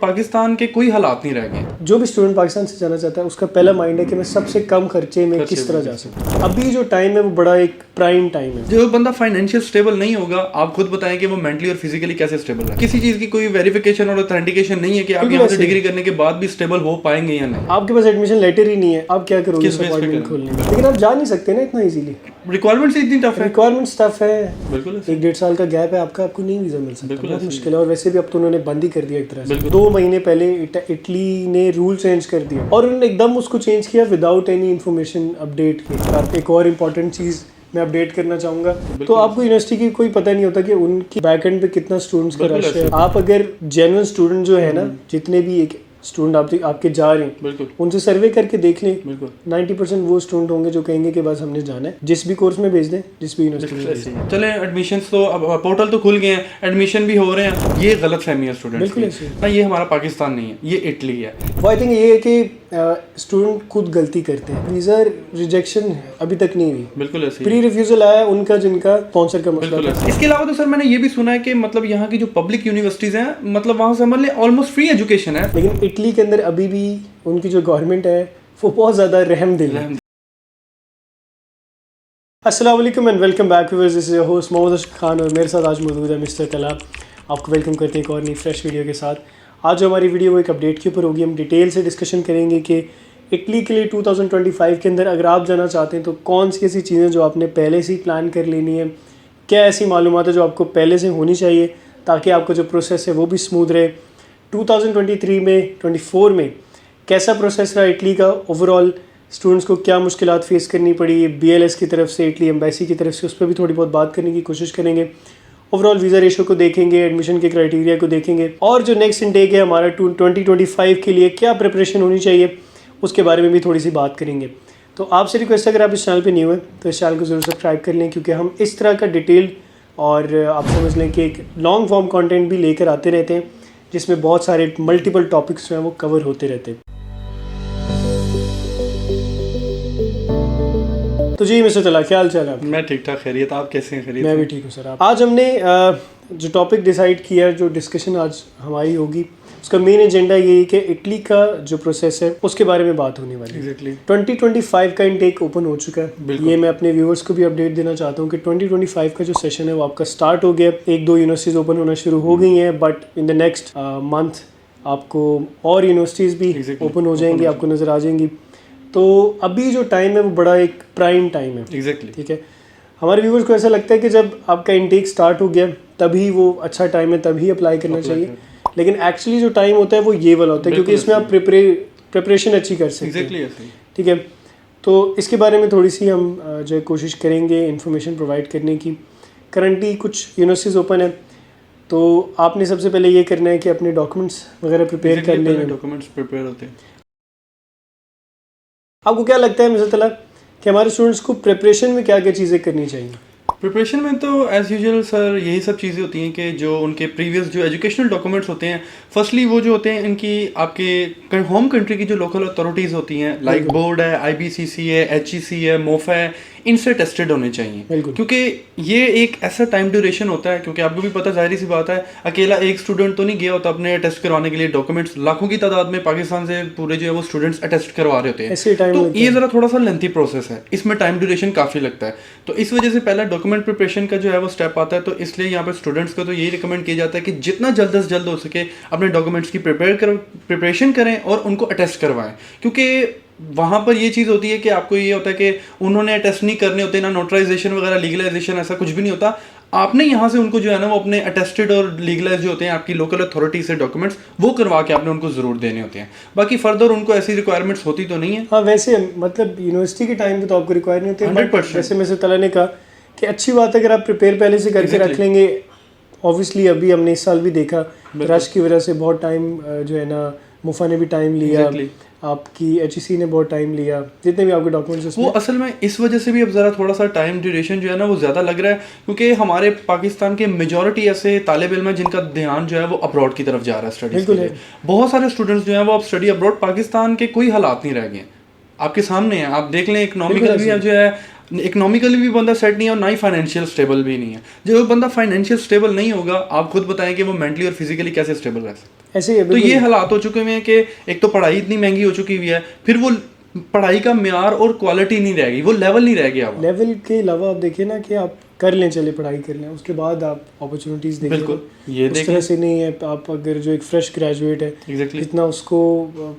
पाकिस्तान के कोई हालात नहीं रह गए। जो भी स्टूडेंट पाकिस्तान से जाना चाहता है उसका पहला माइंड है कि मैं सबसे कम खर्चे में किस तरह जा सकता हूँ। अभी जो टाइम है वो बड़ा एक प्राइम टाइम है। जो बंदा फाइनेंशियल स्टेबल नहीं होगा, आप खुद बताएं कि वो मेंटली और फिजिकली कैसे स्टेबल है। किसी चीज की कोई वेरिफिकेशन और ऑथेंटिकेशन नहीं है कि आप यहाँ से डिग्री करने के बाद भी स्टेबल हो पाएंगे या नहीं। आपके पास एडमिशन लेटर ही नहीं है, आप क्या करोगे अपॉइंटमेंट खोलने में? लेकिन आप जा नहीं सकते ना इतना इजीली। रिक्वायरमेंट्स इतनी टफ है, रिक्वायरमेंट्स टफ है। बिल्कुल 1-1.5 साल का गैप है आपका, आपको नहीं वीजा मिल सकता, बहुत मुश्किल है। और वैसे भी अब तो उन्होंने बंद ही कर दिया एक तरह से। 2 महीने पहले इटली ने रूल चेंज कर दिया और उन्होंने एकदम उसको चेंज किया विदाउट एनी इन्फॉर्मेशन अपडेट के। एक और इम्पोर्टेंट चीज़ मैं अपडेट करना चाहूँगा, तो आपको यूनिवर्सिटी की कोई पता नहीं होता कि उनकी बैकएंड पे कितना स्टूडेंट्स का रश है। आप अगर जेन्युइन स्टूडेंट जो है ना, जितने भी एक स्टूडेंट आपके जा रहे हैं, उनसे सर्वे करके देख लें, 90% वो स्टूडेंट होंगे जो कहेंगे कि बस हमने जाना है, जिस भी कोर्स में भेज दें, जिस भी यूनिवर्सिटी में भेज दें। चले एडमिशंस तो अब पोर्टल तो खुल गए हैं, एडमिशन भी हो रहे हैं। ये गलत फहमी है स्टूडेंट्स की ना, ये हमारा पाकिस्तान नहीं है, ये इटली है। वो आई थिंक ये है कि स्टूडेंट खुद गलती करते हैं। वीज़ा रिजेक्शन अभी तक नहीं हुई, बिल्कुल ऐसे प्री रिफ्यूजल आया उनका, जिनका स्पॉन्सर का मसला था। इसके अलावा तो सर मैंने ये भी सुना है कि मतलब यहाँ की जो पब्लिक यूनिवर्सिटीज हैं, मतलब वहाँ से हमारे लिए ऑलमोस्ट फ्री एजुकेशन है। लेकिन इटली के अंदर अभी भी उनकी जो गवर्नमेंट है वो बहुत ज़्यादा रहमदिल है। अस्सलाम वालेकुम and welcome back viewers, this is your host Mohammad Ashraf Khan और मेरे साथ आज मौजूद है मिस्टर कला। आपको वेलकम करते हैं एक और नई फ्रेश वीडियो के साथ। आज जो हमारी वीडियो वो एक अपडेट के ऊपर होगी। हम डिटेल से डिस्कशन करेंगे कि इटली के लिए 2025 के अंदर अगर आप जाना चाहते हैं तो कौन सी ऐसी चीज़ें जो आपने पहले से ही प्लान कर लेनी है, क्या ऐसी मालूमात है जो आपको पहले से होनी चाहिए ताकि आपका जो प्रोसेस है वो भी स्मूथ रहे। 2023 में 24 में कैसा प्रोसेस रहा इटली का ओवरऑल, स्टूडेंट्स को क्या मुश्किलात फेस करनी पड़ी BLS की तरफ से, इटली एम्बेसी की तरफ से, उस पर भी थोड़ी बहुत बात करने की कोशिश करेंगे। ओवरऑल वीज़ा रेशो को देखेंगे, एडमिशन के क्राइटेरिया को देखेंगे और जो नेक्स्ट इनटेक है हमारा 2025 के लिए क्या प्रिपरेशन होनी चाहिए उसके बारे में भी थोड़ी सी बात करेंगे। तो आपसे रिक्वेस्ट है अगर आप इस चैनल पे न्यू हैं तो इस चैनल को ज़रूर सब्सक्राइब कर लें, क्योंकि हम इस तरह का डिटेल और आप समझ लें कि एक लॉन्ग फॉर्म कंटेंट भी लेकर आते रहते हैं जिसमें बहुत सारे मल्टीपल टॉपिक्स जो हैं वो कवर होते रहते हैं। तो जी मिस्टर तला, क्या हाल चाल है? मैं ठीक ठाक, खैरियत। आप कैसे हैं? खैरियत? मैं भी ठीक हूँ सर। आज हमने जो टॉपिक डिसाइड किया है, जो डिस्कशन आज हमारी होगी, उसका मेन एजेंडा ये है कि इटली का जो प्रोसेस है उसके बारे में बात होने वाली है। 2025 का इनटेक ओपन हो चुका है। ये मैं अपने व्यूअर्स को भी अपडेट देना चाहता हूँ कि 2025 का जो सेशन है वो आपका स्टार्ट हो गया। 1-2 यूनिवर्सिटीज़ ओपन होना शुरू हो गई हैं, but in the next month आपको और यूनिवर्सिटीज़ भी ओपन हो जाएंगी, आपको नज़र आ जाएंगी। तो अभी जो टाइम है वो बड़ा एक प्राइम टाइम है। ठीक है, हमारे व्यूअर्स को ऐसा लगता है कि जब आपका इनटेक स्टार्ट हो गया तभी वो अच्छा टाइम है, तभी अप्लाई करना चाहिए। लेकिन एक्चुअली जो टाइम होता है वो ये वाला होता है, क्योंकि इसमें आप प्रिपरेशन अच्छी कर सकते हैं। ठीक है, तो इसके बारे में थोड़ी सी हम जो है कोशिश करेंगे इन्फॉर्मेशन प्रोवाइड करने की। करंटली कुछ यूनिवर्सिटीज़ ओपन है, तो आपने सबसे पहले ये करना है कि अपने डॉक्यूमेंट्स वगैरह प्रिपेयर कर लें। डॉक्यूमेंट्स प्रिपेयर होते हैं। आपको क्या लगता है मिस्टर तला कि हमारे स्टूडेंट्स को प्रिपरेशन में क्या क्या चीज़ें करनी चाहिए? प्रिपरेशन में तो एज़ यूजुअल सर यही सब चीज़ें होती हैं कि जो उनके प्रीवियस जो एजुकेशनल डॉक्यूमेंट्स होते हैं, फर्स्टली वो जो होते हैं इनकी आपके होम कंट्री की जो लोकल अथॉरिटीज़ होती हैं, लाइक बोर्ड है, IBCC है, HEC है, मोफा है, इनसे टेस्टेड होने चाहिए। क्योंकि ये एक ऐसा टाइम ड्यूरेशन होता है, क्योंकि आपको भी पता, जाहिर सी बात है, अकेला एक स्टूडेंट तो नहीं गया होता अपने टेस्ट करवाने के लिए। डॉक्यूमेंट्स लाखों की तादाद में पाकिस्तान से पूरे जो है वो स्टूडेंट्स अटेस्ट करवा रहे होते हैं, तो ये ज़रा थोड़ा सा लेंथी प्रोसेस है, इसमें टाइम ड्यूरेशन काफ़ी लगता है। तो इस वजह से पहला डॉक्यूमेंट प्रिपरेशन का जो है वो स्टेप आता है। तो इसलिए यहाँ पर स्टूडेंट्स को तो यही रिकमेंड किया जाता है कि जितना जल्द से जल्द हो सके अपने डॉक्यूमेंट्स की प्रिपरेशन करें और उनको अटेस्ट करवाएं, क्योंकि वहाँ पर ये चीज़ होती है कि आपको ये होता है कि उन्होंने अटेस्ट नहीं करने होते, ना नोटराइजेशन वगैरह, लीगलाइजेशन, ऐसा कुछ भी नहीं होता। आपने यहाँ से उनको जो है ना वो अपने अटेस्टेड और लीगलाइज जो होते हैं आपकी लोकल अथॉरिटी से डॉक्यूमेंट्स, वो करवा के आपने उनको ज़रूर देने होते हैं। बाकी फर्दर उनको ऐसी रिक्वायरमेंट्स होती तो नहीं है। हाँ, वैसे मतलब यूनिवर्सिटी के टाइम पे तो आपको रिक्वायर नहीं होती 100%। जैसे मिस्टर तला ने कहा कि अच्छी बात है अगर आप प्रिपेयर पहले से करके रख लेंगे। ऑब्वियसली अभी हमने इस साल भी देखा रश की वजह से बहुत टाइम जो है ना, मुफा ने भी टाइम लिया, आपकी HEC ने बहुत टाइम लिया, जितने भी आपके डॉक्यूमेंट्स वो असल में इस वजह से भी अब ज़रा थोड़ा सा टाइम ड्यूरेशन जो है ना वो ज़्यादा लग रहा है, क्योंकि हमारे पाकिस्तान के मेजॉरिटी ऐसे तालिब इल्म हैं जिनका ध्यान जो है वो अब्रॉड की तरफ जा रहा है स्टडीज़ के लिए। बहुत सारे स्टूडेंट्स जो हैं वो अब स्टडी अब्रॉड, पाकिस्तान के कोई हालात नहीं रह गए, आपके सामने हैं, आप देख लें। इकोनॉमिकल भी जो है इकोनॉमिकली भी बंदा सेट नहीं है और ना ही फाइनेंशियल स्टेबल भी नहीं है। जो बंदा फाइनेंशियल स्टेबल नहीं होगा, आप खुद बताएं कि वो मेंटली और फिजिकली कैसे स्टेबल रह सकता है। ऐसे ही है तो बिल्कुल। ये हालात हो चुके हुए हैं कि एक तो पढ़ाई इतनी महंगी हो चुकी हुई है, फिर वो पढ़ाई का म्यार और क्वालिटी नहीं रहेगी, वो लेवल नहीं रह गया वो। लेवल के अलावा आप देखिए ना कि आप कर लें, चले पढ़ाई कर लें, उसके बाद आप अपॉर्चुनिटीज़ देखें। बिल्कुल, ये उस तरह से नहीं है। आप अगर जो एक फ्रेश ग्रेजुएट है, एग्जैक्टली, जितना उसको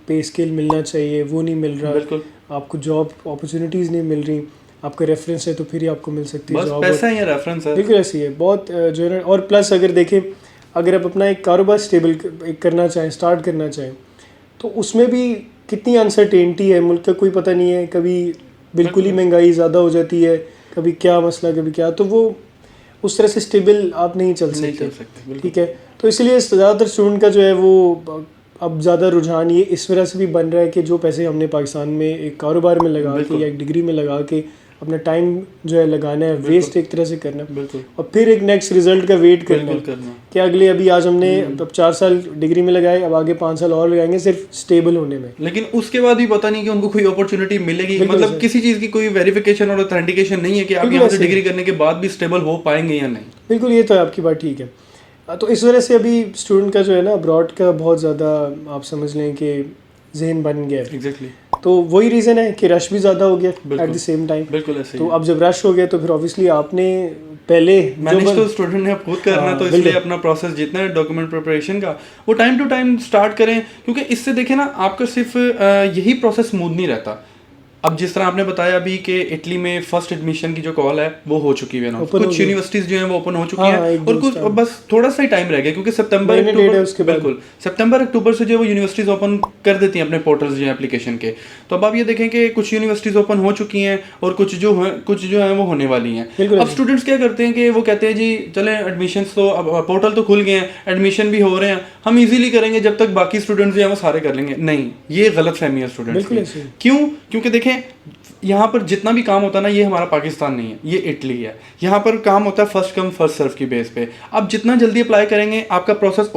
पे स्केल मिलना चाहिए वो नहीं मिल रहा, बिल्कुल, आपको जॉब अपॉर्चुनिटीज़ नहीं मिल रही, आपका रेफरेंस है तो फिर ही आपको मिल सकती है बस जॉब। पैसा ही है, रेफरेंस है। बिल्कुल ऐसी है बहुत जो है ना। और प्लस अगर देखें, अगर आप अपना एक कारोबार स्टेबल करना चाहें, स्टार्ट करना चाहें, तो उसमें भी कितनी अनसर्टेनिटी है, मुल्क का कोई पता नहीं है, कभी बिल्कुल ही महंगाई ज़्यादा हो जाती है, कभी क्या मसला, कभी क्या, तो वो उस तरह से स्टेबल आप नहीं चल सकते। ठीक है, तो इसलिए ज़्यादातर स्टूडेंट का जो है वो अब ज़्यादा रुझान ये इस वजह से भी बन रहा है कि जो पैसे हमने पाकिस्तान में एक कारोबार में लगा के या एक डिग्री में लगा के अपना टाइम जो है लगाना है, वेस्ट एक तरह से करना, और फिर एक नेक्स्ट रिजल्ट का वेट करना कि अगले, अभी आज हमने अब 4 साल डिग्री में लगाए, अब आगे 5 साल और लगाएंगे सिर्फ स्टेबल होने में, लेकिन उसके बाद भी पता नहीं कि उनको कोई अपॉर्चुनिटी मिलेगी। मतलब किसी चीज़ की कोई वेरिफिकेशन और ऑथेंटिकेशन नहीं है कि आप यहाँ से डिग्री करने के बाद भी स्टेबल हो पाएंगे या नहीं। बिल्कुल, ये तो है, आपकी बात ठीक है। तो इस वजह से अभी स्टूडेंट का जो है ना अब्रॉड का बहुत ज़्यादा आप समझ लें कि जहन बन गया है। एग्जैक्टली, तो वही रीज़न है कि रश भी ज़्यादा हो गया एट द सेम टाइम। बिल्कुल ऐसे तो अब जब रश हो गया तो फिर ऑब्वियसली आपने पहले मैनेज तो स्टूडेंट ने खुद करना है, तो इसलिए अपना प्रोसेस जितना है डॉक्यूमेंट प्रिपरेशन का वो टाइम टू टाइम स्टार्ट करें, क्योंकि इससे देखें ना आपका सिर्फ यही प्रोसेस स्मूथ नहीं रहता। अब जिस तरह आपने बताया अभी कि इटली में फर्स्ट एडमिशन की जो कॉल है वो हो चुकी है ना, कुछ यूनिवर्सिटीज जो हैं वो ओपन हो चुकी हैं, और कुछ बस थोड़ा सा ही टाइम रह गया, क्योंकि सितंबर अक्टूबर से जो वो यूनिवर्सिटीज ओपन कर देती हैं अपने पोर्टल्स जो है एप्लीकेशन के। तो अब आप ये देखें कि कुछ यूनिवर्सिटीज ओपन हो चुकी हैं और कुछ जो है वो होने वाली हैं। अब स्टूडेंट्स क्या करते हैं कि वो कहते हैं जी चले एडमिशन तो अब पोर्टल तो खुल गए हैं, एडमिशन भी हो रहे हैं, हम इजीली करेंगे जब तक बाकी स्टूडेंट्स जो हैं वो सारे कर लेंगे। नहीं, ये गलत फहमी है स्टूडेंट्स की। क्यों? क्योंकि देखें यहाँ पर जितना भी काम होता है ना, ये हमारा पाकिस्तान नहीं है, ये इटली है। यहाँ पर काम होता है फर्स्ट कम फर्स्ट सर्व की बेस पे। आप जितना जल्दी अप्लाई करेंगे आपका प्रोसेस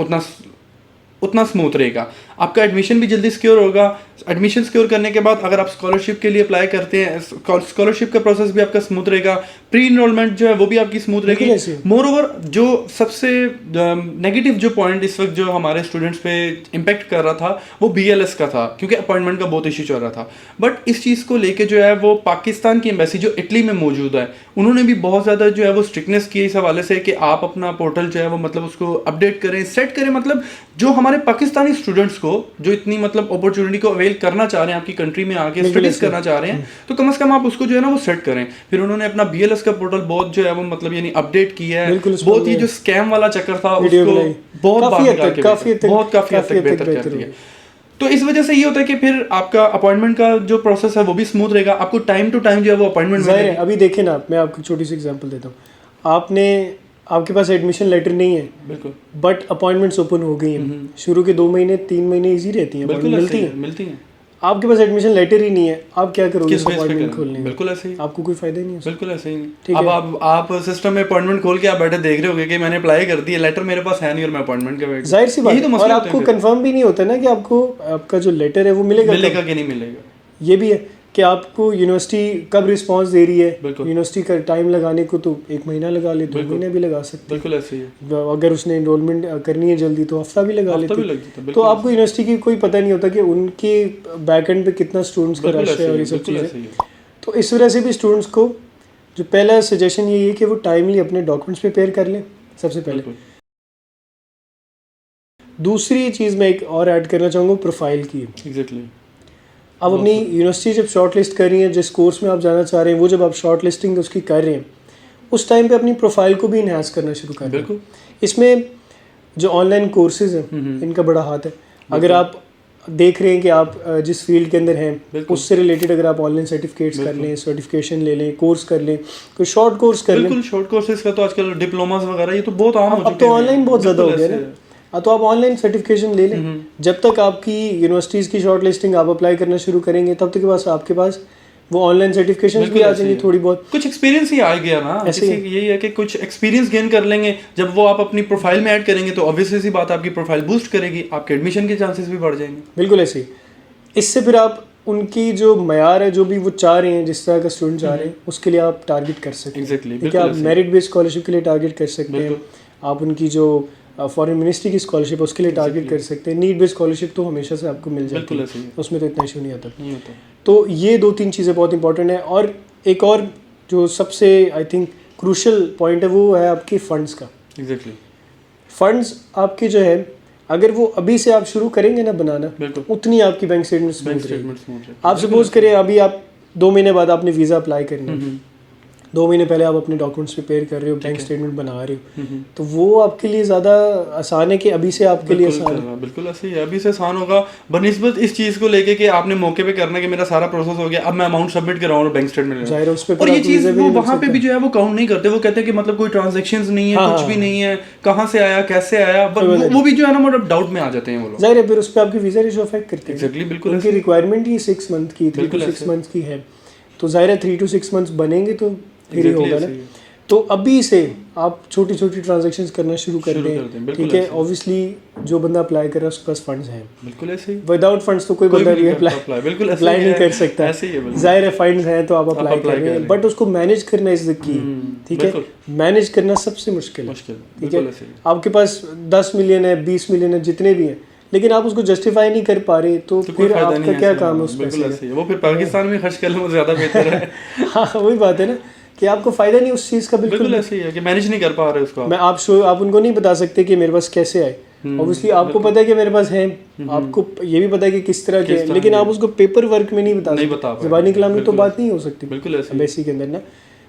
उतना स्मूथ रहेगा, आपका एडमिशन भी जल्दी सिक्योर होगा। एडमिशन सिक्योर करने के बाद अगर आप स्कॉलरशिप के लिए अप्लाई करते हैं, स्कॉलरशिप का प्रोसेस भी आपका स्मूथ रहेगा, प्री इनरोलमेंट जो है वो भी आपकी स्मूथ रहेगी। मोर ओवर जो सबसे नेगेटिव जो पॉइंट इस वक्त जो हमारे स्टूडेंट्स पे इम्पेक्ट कर रहा था वो BLS का था, क्योंकि अपॉइंटमेंट का बहुत इशू चल रहा था। बट इस चीज़ को लेके जो है वो पाकिस्तान की एम्बेसी जो इटली में मौजूद है, उन्होंने भी बहुत ज़्यादा जो है वो स्ट्रिक्टनेस की इस हवाले से कि आप अपना पोर्टल जो है वो मतलब उसको अपडेट करें, सेट करें। मतलब जो हमारे पाकिस्तानी स्टूडेंट्स को जो इतनी मतलब अपॉर्चुनिटी को अवेल करना चाह रहे हैं, आपकी कंट्री में आके स्टडीज करना चाह रहे हैं, तो कम से कम आप उसको जो है ना वो सेट करें। फिर उन्होंने अपना BLS का पोर्टल बहुत जो है वो मतलब यानी अपडेट किया है, बहुत ही जो स्कैम वाला चक्कर था उसको बहुत काफी हद तक बेहतर कर दिया। तो इस वजह से ये होता है कि फिर आपका अपॉइंटमेंट का जो प्रोसेस है वो भी स्मूथ रहेगा, आपको टाइम टू टाइम जो है वो अपॉइंटमेंट मिलेगा। अभी देखें ना, मैं आपको छोटी सी एग्जांपल देता हूँ। आपके पास एडमिशन लेटर नहीं है, बिल्कुल, बट अपॉइंटमेंट्स ओपन हो गई हैं। शुरू के 2 महीने 3 महीने इजी रहती हैं, मिलती हैं। आपके पास एडमिशन लेटर ही नहीं है, आप क्या करोगे अपॉइंटमेंट खोलने में? बिल्कुल ऐसे ही, आपको कोई फायदा नहीं है। बिल्कुल ऐसे ही नहीं। अब आप सिस्टम में अपॉइंटमेंट खोल के आप बैठे देख रहे होगे कि मैंने अप्लाई कर दिया, लेटर मेरे पास है नहीं और मैं अपॉइंटमेंट का वेट। जाहिर सी बात है, और आपको कंफर्म भी नहीं होता ना कि आपको आपका जो लेटर है वो मिलेगा कि नहीं मिलेगा। ये भी है कि आपको यूनिवर्सिटी कब रिस्पांस दे रही है। यूनिवर्सिटी का टाइम लगाने को तो 1 महीना लगा ले, 2 महीने भी लगा सकते। बिल्कुल ऐसे ही। अगर उसने एनरोलमेंट करनी है जल्दी तो हफ्ता भी लगा लेते। तो आपको यूनिवर्सिटी की कोई पता नहीं होता कि उनके बैकएंड पे कितना स्टूडेंट्स का रश है और ये सब चीज़ें। तो इस वजह से भी स्टूडेंट्स को जो पहला सजेशन यही है कि वो टाइमली अपने डॉक्यूमेंट्स प्रिपेयर कर लें सबसे पहले। दूसरी चीज़ मैं एक और ऐड करना चाहूँगा, प्रोफाइल की। एग्जैक्टली। अब अपनी यूनिवर्सिटी जब शॉर्ट लिस्ट कर रही है, जिस कोर्स में आप जाना चाह रहे हैं, वो जब आप शॉर्ट लिस्टिंग उसकी कर रहे हैं, उस टाइम पे अपनी प्रोफाइल को भी इन्हांस करना शुरू कर रहे हैं। इसमें जो ऑनलाइन कोर्सेज हैं इनका बड़ा हाथ है। अगर आप देख रहे हैं कि आप जिस फील्ड के अंदर हैं उससे रिलेटेड अगर आप ऑनलाइन सर्टिफिकेट्स कर लें, सर्टिफिकेशन ले लें, कोर्स कर लें, कोई शॉर्ट कोर्स कर लें। शॉर्ट कोर्सेज का तो आजकल डिप्लोमास वगैरह ये तो बहुत आम हो चुके हैं। अब तो ऑनलाइन बहुत ज़्यादा हो गया ना, तो आप ऑनलाइन सर्टिफिकेशन ले लें। जब तक आपकी यूनिवर्सिटीज़ की शॉर्ट लिस्टिंग आप अप्लाई करना शुरू करेंगे तब तक आपके पास वो ऑनलाइन सर्टिफिकेशन भी आ जाएंगी। थोड़ी बहुत कुछ एक्सपीरियंस ही आ गया ना, ऐसे यही है कि कुछ एक्सपीरियंस गेन कर लेंगे। जब वो आप अपनी प्रोफाइल में ऐड करेंगे तो ऑब्वियसली सी बात आपकी प्रोफाइल बूस्ट करेगी, आपके एडमिशन के चांसेस भी बढ़ जाएंगे। बिल्कुल ऐसे ही। इससे फिर आप उनकी जो मयार है, जो भी वो चाह रहे हैं, जिस तरह का स्टूडेंट चाह रहे हैं, उसके लिए आप टारगेट कर सकते हैं। एग्जैक्टली, ठीक है, आप मेरिट बेस्ड स्कॉलरशिप के लिए टारगेट कर सकते हैं, आप उनकी जो फॉरेन मिनिस्ट्री की स्कॉलरशिप है उसके लिए टारगेट कर सकते हैं। नीड बेस्ड स्कॉलरशिप तो हमेशा से आपको मिल जाती है, उसमें तो इतना इशू नहीं आता। तो ये 2-3 चीज़ें बहुत इंपॉर्टेंट है। और एक और जो सबसे आई थिंक क्रूशल पॉइंट है वो है आपकी फ़ंड्स का। एग्जैक्टली, फंड्स आपके जो है, अगर वो अभी से आप शुरू करेंगे ना बनाना, उतनी आपकी बैंक स्टेटमेंट स्मूथ रहेगी। आप सपोज करें अभी आप 2 महीने बाद आपने वीज़ा अप्लाई करना है, 2 महीने पहले आप अपने डॉक्यूमेंट्स प्रिपेयर कर रहे हो, बैंक स्टेटमेंट बना रहे हो, तो वो आपके लिए ज़्यादा आसान है कि अभी से आपके लिए आसान है। बिल्कुल ऐसे ही है, अभी से आसान होगा बनिस्बत इस चीज़ को लेके कि आपने मौके पे करना कि मेरा सारा प्रोसेस हो गया, अब मैं अमाउंट सबमिट कर रहा हूँ बैंक स्टेटमेंट जाहिर है उस पे। और ये चीज़ वो वहाँ पे भी जो है वो काउंट नहीं करते, वो कहते हैं कि मतलब कोई ट्रांजेक्शंस नहीं है, कुछ भी नहीं है, कहाँ से आया कैसे आया, वो भी जो है ना मतलब डाउट में आ जाते हैं वो लोग। जाहिर है फिर उस पर आपकी वीज़ा रेशो अफेक्ट करते हैं। एग्जैक्टली, बिल्कुल उनकी रिक्वायरमेंट ही 6 मंथ की, 3 to 6 मंथ की है, तो जाहिर है 3 to 6 मंथ्स बनेंगे तो फिर ही होगा ना। तो अभी से आप छोटी छोटी ट्रांजैक्शंस करना शुरू कर दें, ठीक है। ऑब्वियसली जो बंदा अप्लाई कर रहा है उसके पास फंड्स हैं, बिल्कुल ऐसे ही। विदाउट फंड्स तो कोई बंदा भी अप्लाई नहीं कर सकता, जाहिर है फंड्स हैं तो आप अप्लाई कर रहे हैं, बट उसको मैनेज करना इज द की, ठीक है। मैनेज करना सबसे मुश्किल है, ठीक है। आपके पास 10 मिलियन है, 20 मिलियन है, जितने भी हैं, लेकिन आप उसको जस्टिफाई नहीं कर पा रहे, तो फिर आपका क्या काम है उस पैसे का? वो फिर पाकिस्तान में खर्च करना ज़्यादा बेहतर है। हाँ वही बात है ना कि आपको फायदा नहीं उस चीज़ का, बिल्कुल ऐसे ही है कि मैनेज नहीं कर पा रहे उसको। आप उनको नहीं बता सकते कि मेरे पास कैसे आए। ऑब्वियसली आपको पता है कि मेरे पास है, आपको ये भी पता है कि किस तरह के, लेकिन आप उसको पेपर वर्क में नहीं बता सकते, ज़बानी कलाम में तो बात नहीं हो सकती बिल्कुल एम्बेसी के अंदर ना।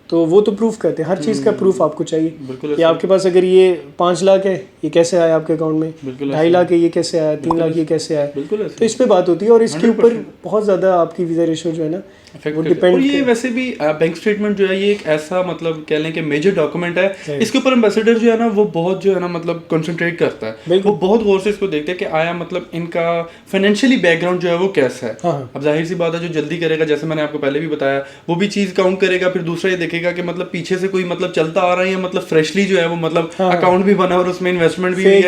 तो वो तो प्रूफ करते हैं, हर चीज़ का प्रूफ आपको चाहिए कि आपके पास अगर ये 5 लाख है, ये कैसे आया आपके अकाउंट में, 2.5 लाख है, ये कैसे आया, 3 लाख ये कैसे आया, तो इस पे बात होती है। और इसके ऊपर बहुत ज़्यादा आपकी वीज़ा रेशो जो है ना वो डिपेंड। और ये वैसे भी बैंक स्टेटमेंट जो है ये एक ऐसा मतलब कह लें कि मेजर डॉक्यूमेंट है, इसके ऊपर एम्बेसडर जो है ना वो बहुत जो है ना मतलब कंसंट्रेट करता है, वो बहुत गौर से इसको देखते हैं कि आया मतलब इनका फाइनेंशियली बैकग्राउंड जो है वो कैसा है। अब जाहिर सी बात है जो जल्दी करेगा, जैसे मैंने आपको पहले भी बताया, वो भी चीज़ काउंट करेगा, फिर दूसरा ये देखेगा कि मतलब पीछे से कोई मतलब चलता आ रहा है, मतलब फ्रेशली जो है वो मतलब अकाउंट भी बना और उसमें इन्वेस्टमेंट भी है,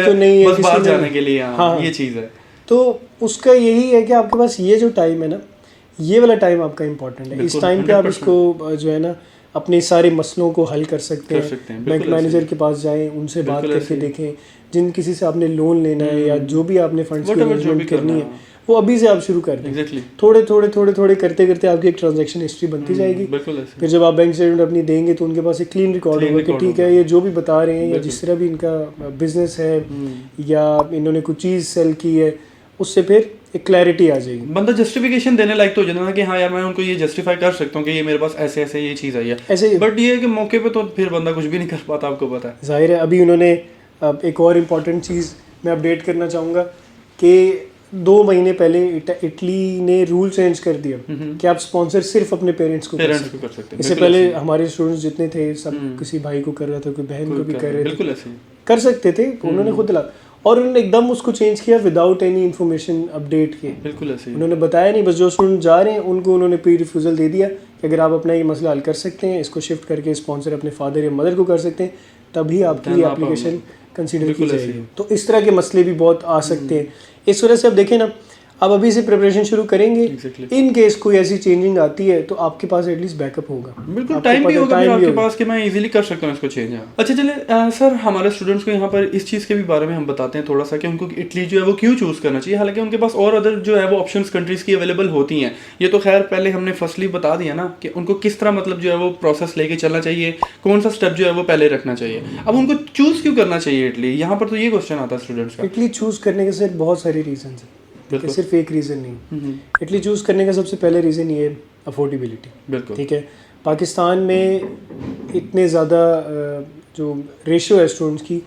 बस बाहर जाने के लिए, ये चीज़ है। तो उसका यही है कि आपके पास ये जो टाइम है ना, ये वाला टाइम आपका इम्पोर्टेंट है। इस टाइम पे आप इसको जो है ना अपने सारे मसलों को हल कर सकते हैं। बैंक मैनेजर के पास जाएं, उनसे बात करके देखें, जिन किसी से आपने लोन लेना है या जो भी आपने फंड्स की मैनेजमेंट करनी है वो अभी से आप शुरू कर दें। थोड़े करते करते आपकी एक ट्रांजैक्शन हिस्ट्री बनती जाएगी। फिर जब आप बैंक स्टेटमेंट अपनी देंगे तो उनके पास एक क्लीन रिकॉर्ड होगा कि ठीक है ये जो भी बता रहे हैं या जिस तरह भी इनका बिजनेस है या इन्होंने कुछ चीज़ सेल की है, उससे फिर एक क्लैरिटी आ जाएगी। बंदा जस्टिफिकेशन देने लायक तो हो जाता है कि हाँ यार मैं उनको ये जस्टिफाई कर सकता हूँ कि ये मेरे पास ऐसे ऐसे ये चीज़ आई है ऐसे, बट ये है कि मौके पे तो फिर बंदा कुछ भी नहीं कर पाता, आपको पता है। जाहिर है अभी उन्होंने एक और इम्पॉर्टेंट चीज़ मैं अपडेट करना चाहूँगा कि 2 महीने पहले इटली ने रूल चेंज कर दिया कि आप स्पॉन्सर सिर्फ अपने पेरेंट्स को कर सकते हैं। इससे पहले हमारे स्टूडेंट्स जितने थे सब किसी भाई को कर रहा था, कोई बहन को भी कर रहे थे, कर सकते थे, उन्होंने खुद ला और उन्होंने एकदम उसको चेंज किया विदाउट एनी इन्फॉर्मेशन अपडेट के। बिल्कुल ऐसे उन्होंने बताया नहीं, बस जो स्टूडेंट जा रहे हैं उनको उन्होंने प्री रिफ्यूज़ल दे दिया कि अगर आप अपना ये मसला हल कर सकते हैं, इसको शिफ्ट करके स्पॉन्सर अपने फादर या मदर को कर सकते हैं, तभी आपकी एप्लीकेशन कंसीडर की जाएगी। तो इस तरह के मसले भी बहुत आ सकते हैं। इस वजह से अब देखें ना, अब अभी से प्रिपरेशन शुरू करेंगे। इन केस कोई ऐसी चेंजिंग आती है तो आपके पास एटलीस्ट बैकअप होगा, बिल्कुल टाइम भी होगा फिर आपके पास कि मैं इजीली कर सकता हूँ इसको चेंज। अच्छा चलिए सर, हमारे स्टूडेंट्स को यहाँ पर इस चीज़ के भी बारे में हम बताते हैं थोड़ा सा कि उनको इटली जो है वो क्यों चूज़ करना चाहिए, हालांकि उनके पास और अदर जो है वो ऑप्शंस कंट्रीज़ की अवेलेबल होती हैं। ये तो खैर पहले हमने फर्स्टली बता दिया ना कि उनको किस तरह मतलब जो है वो प्रोसेस लेके चलना चाहिए, कौन सा स्टेप जो है वो पहले रखना चाहिए। अब उनको चूज़ क्यों करना चाहिए इटली, यहाँ पर तो ये क्वेश्चन आता है स्टूडेंट्स का। इटली चूज़ करने के सिर्फ बहुत सारे रीजन हैं, सिर्फ एक रीज़न नहीं। इटली चूज़ करने का सबसे पहले रीज़न ये है अफोर्डेबिलिटी। ठीक है, पाकिस्तान में इतने ज़्यादा जो रेशियो है स्टूडेंट्स की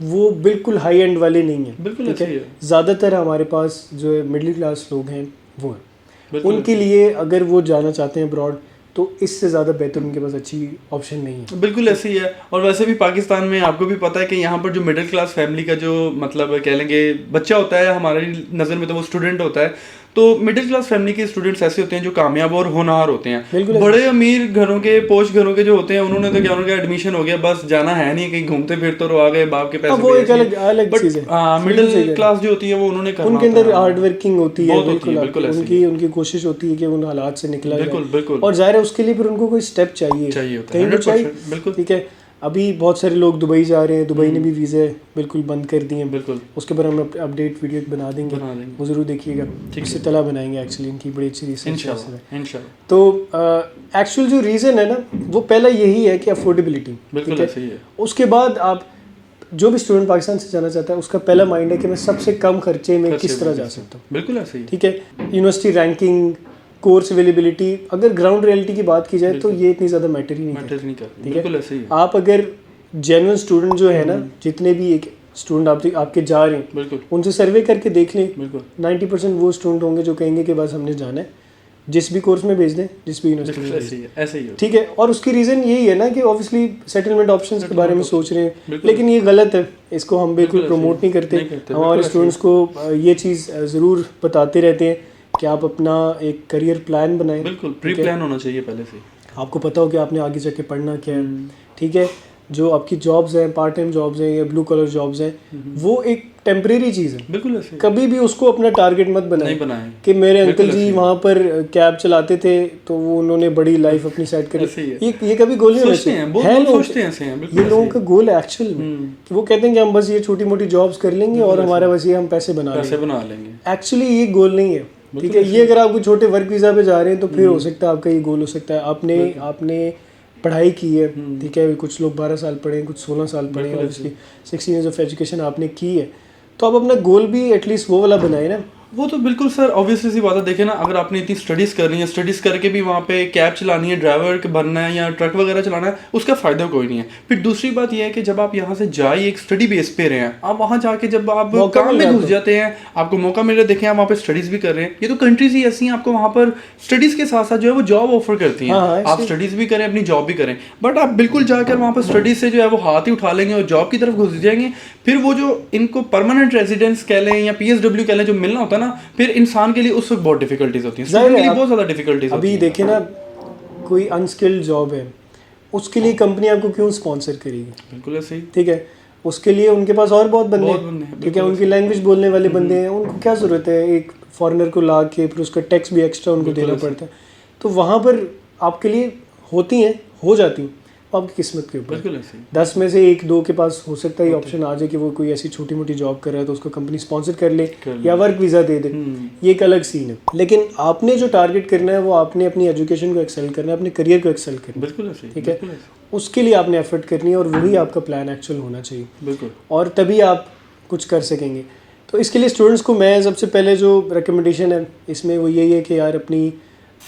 वो बिल्कुल हाई एंड वाले नहीं है। ठीक है, ज़्यादातर हमारे पास जो मिडिल क्लास लोग हैं वो हैं, उनके लिए अगर वो जाना चाहते हैं अब्रॉड तो इससे ज़्यादा बेहतर उनके पास अच्छी ऑप्शन नहीं है। बिल्कुल ऐसे ही है। और वैसे भी पाकिस्तान में आपको भी पता है कि यहाँ पर जो मिडिल क्लास फैमिली का जो मतलब कह लेंगे बच्चा होता है, हमारी नज़र में तो वो स्टूडेंट होता है, तो मिडिल क्लास फैमिली के स्टूडेंट्स ऐसे होते हैं जो कामयाब और होनहार होते हैं। बड़े अमीर घरों के पोश घरों के जो होते हैं उन्होंने तो क्या उनका एडमिशन हो गया, बस जाना है नहीं, कहीं घूमते फिरते रहो, आ गए बाप के पैसे। वो एक अलग चीज है। मिडिल क्लास जो होती है वो उन्होंने करना उनके अंदर हार्ड वर्किंग होती है, बिल्कुल उनकी कोशिश होती है कि उन हालात से निकला जाए। बिल्कुल। और जाहिर है उसके लिए फिर उनको कोई स्टेप चाहिए कहीं तो चाहिए। बिल्कुल ठीक है। अभी बहुत सारे लोग दुबई जा रहे हैं, दुबई ने भी वीज़े बिल्कुल बंद कर दिए हैं। बिल्कुल। उसके ऊपर हम अपडेट वीडियो बना देंगे, वो ज़रूर देखिएगा। इससे तला बनाएंगे एक्चुअली, इनकी बड़ी अच्छी रिसर्च है। तो एक्चुअल जो रीज़न है ना वो पहला यही है कि अफोर्डेबिलिटी। बिल्कुल ऐसे ही है। उसके बाद आप जो भी स्टूडेंट पाकिस्तान से जाना चाहता है उसका पहला माइंड है कि मैं सबसे कम खर्चे में किस तरह जा सकता हूँ। बिल्कुल ऐसे ही। ठीक है। यूनिवर्सिटी रैंकिंग, कोर्स अवेलेबिलिटी, अगर ग्राउंड रियलिटी की बात की जाए तो ये इतनी ज़्यादा मैटर ही नहीं करती। बिल्कुल ऐसे ही। आप अगर जेन्युइन स्टूडेंट जो है ना, जितने भी एक स्टूडेंट आपके जा रहे हैं उनसे सर्वे करके देख लें, 90% वो स्टूडेंट होंगे जो कहेंगे कि बस हमने जाना है, जिस भी कोर्स में भेज दें, जिस भी यूनिवर्सिटी में भेज दें। ऐसे ही। ठीक है। और उसकी रीज़न यही है ना कि ऑब्वियसली सेटलमेंट ऑप्शंस के बारे में सोच रहे हैं, लेकिन ये गलत है, इसको हम बिल्कुल प्रमोट नहीं करते। हम हमारे स्टूडेंट्स को ये चीज़ ज़रूर बताते रहते हैं कि आप अपना एक करियर प्लान बनाएं। बिल्कुल प्री प्लान होना चाहिए पहले से। आपको पता हो कि आपने आगे जाके पढ़ना क्या है। ठीक है। जो आपकी जॉब्स हैं, पार्ट टाइम जॉब्स हैं या ब्लू कलर जॉब्स हैं, वो एक टेम्परेरी चीज़ है। बिल्कुल ऐसे। कभी भी उसको अपना टारगेट मत बनाएं कि मेरे अंकल जी वहाँ पर कैब चलाते थे तो वो उन्होंने बड़ी लाइफ अपनी सेट करी। ये कभी गोल नहीं होना चाहिए। ये लोगों का गोल है एक्चुअल में कि वो कहते हैं कि हम बस ये छोटी मोटी जॉब्स कर लेंगे और हमारा बस ये हम पैसे बना लेंगे। एक्चुअली ये गोल नहीं है। ठीक है। ये अगर आप कोई छोटे वर्क वीज़ा पे जा रहे हैं तो फिर हो सकता है आपका ये गोल हो सकता है। आपने पढ़ाई की है। ठीक है। कुछ लोग 12 साल पढ़े हैं, कुछ 16 साल पढ़े हैं, उसकी 16 ईयर्स ऑफ एजुकेशन आपने की है, तो आप अपना गोल भी एटलीस्ट वो वाला बनाए ना। वो तो बिल्कुल सर ऑब्वियसली सी बात है। देखे ना, अगर आपने इतनी स्टडीज़ करनी है, स्टडीज़ करके भी वहाँ पे कैब चलानी है, ड्राइवर बनना है या ट्रक वगैरह चलाना है, उसका फ़ायदा कोई नहीं है। फिर दूसरी बात यह है कि जब आप यहाँ से जाए एक स्टडी बेस पे रहे हैं, आप वहाँ जाके जब आप काम में घुस जाते हैं, आपको मौका मिल रहा है, देखें आप वहाँ पे स्टडीज़ भी कर रहे हैं। ये तो कंट्रीज ही ऐसी हैं, आपको वहाँ पर स्टडीज़ के साथ साथ जो है वो जॉब ऑफर करती हैं। आप स्टडीज़ भी करें, अपनी जॉब भी करें, बट आप बिल्कुल जाकर वहाँ पर स्टडीज़ से जो है वो हाथ ही उठा लेंगे और जॉब की तरफ घुस जाएंगे, फिर वो जो इनको परमानेंट रेजिडेंस कह लें या PSW कह लें जो मिलना होता है ना, फिर इंसान के लिए उस वक्त बहुत डिफिकल्टीज होती हैं। बहुत ज़्यादा डिफिकल्टीज। अभी देखें ना, कोई अनस्किल्ड जॉब है, उसके लिए कंपनी आपको क्यों स्पॉन्सर करेगी? बिल्कुल ऐसे ही। ठीक है। उसके लिए उनके पास और बहुत बंदे हैं। ठीक है। उनकी लैंग्वेज बोलने वाले बंदे हैं, उनको क्या ज़रूरत है एक फॉरेनर को ला के फिर उसका टैक्स भी एक्स्ट्रा उनको देना पड़ता है। तो वहाँ पर आपके लिए होती हैं, हो जाती हैं, आपकी किस्मत के ऊपर। 10 में से 1-2 के पास हो सकता है ऑप्शन आ जाए कि वो कोई ऐसी छोटी मोटी जॉब कर रहा है तो उसको कंपनी स्पॉन्सर कर ले या वर्क वीज़ा दे दे। ये एक अलग सीन है। लेकिन आपने जो टारगेट करना है वो आपने अपनी एजुकेशन को एक्सेल करना है, अपने करियर को एक्सेल करना है। बिल्कुल। ठीक है। उसके लिए आपने एफर्ट करनी है और वही आपका प्लान एक्चुअल होना चाहिए। बिल्कुल। और तभी आप कुछ कर सकेंगे। तो इसके लिए स्टूडेंट्स को मैं सबसे पहले जो रिकमेंडेशन है इसमें वो यही है कि यार अपनी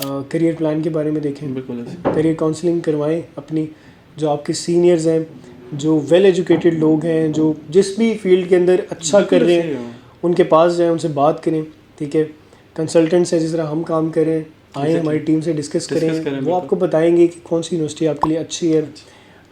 करियर प्लान के बारे में देखें। करियर काउंसलिंग करवाएं। अपनी जो आपके सीनियर्स हैं, जो वेल एजुकेटेड लोग हैं, जो जिस भी फील्ड के अंदर अच्छा कर रहे हैं, उनके पास जाएं, उनसे बात करें। ठीक है। कंसल्टेंट्स हैं जिस तरह हम काम करें, आए हमारी टीम से डिस्कस करें, वो आपको बताएंगे कि कौन सी यूनिवर्सिटी आपके लिए अच्छी है।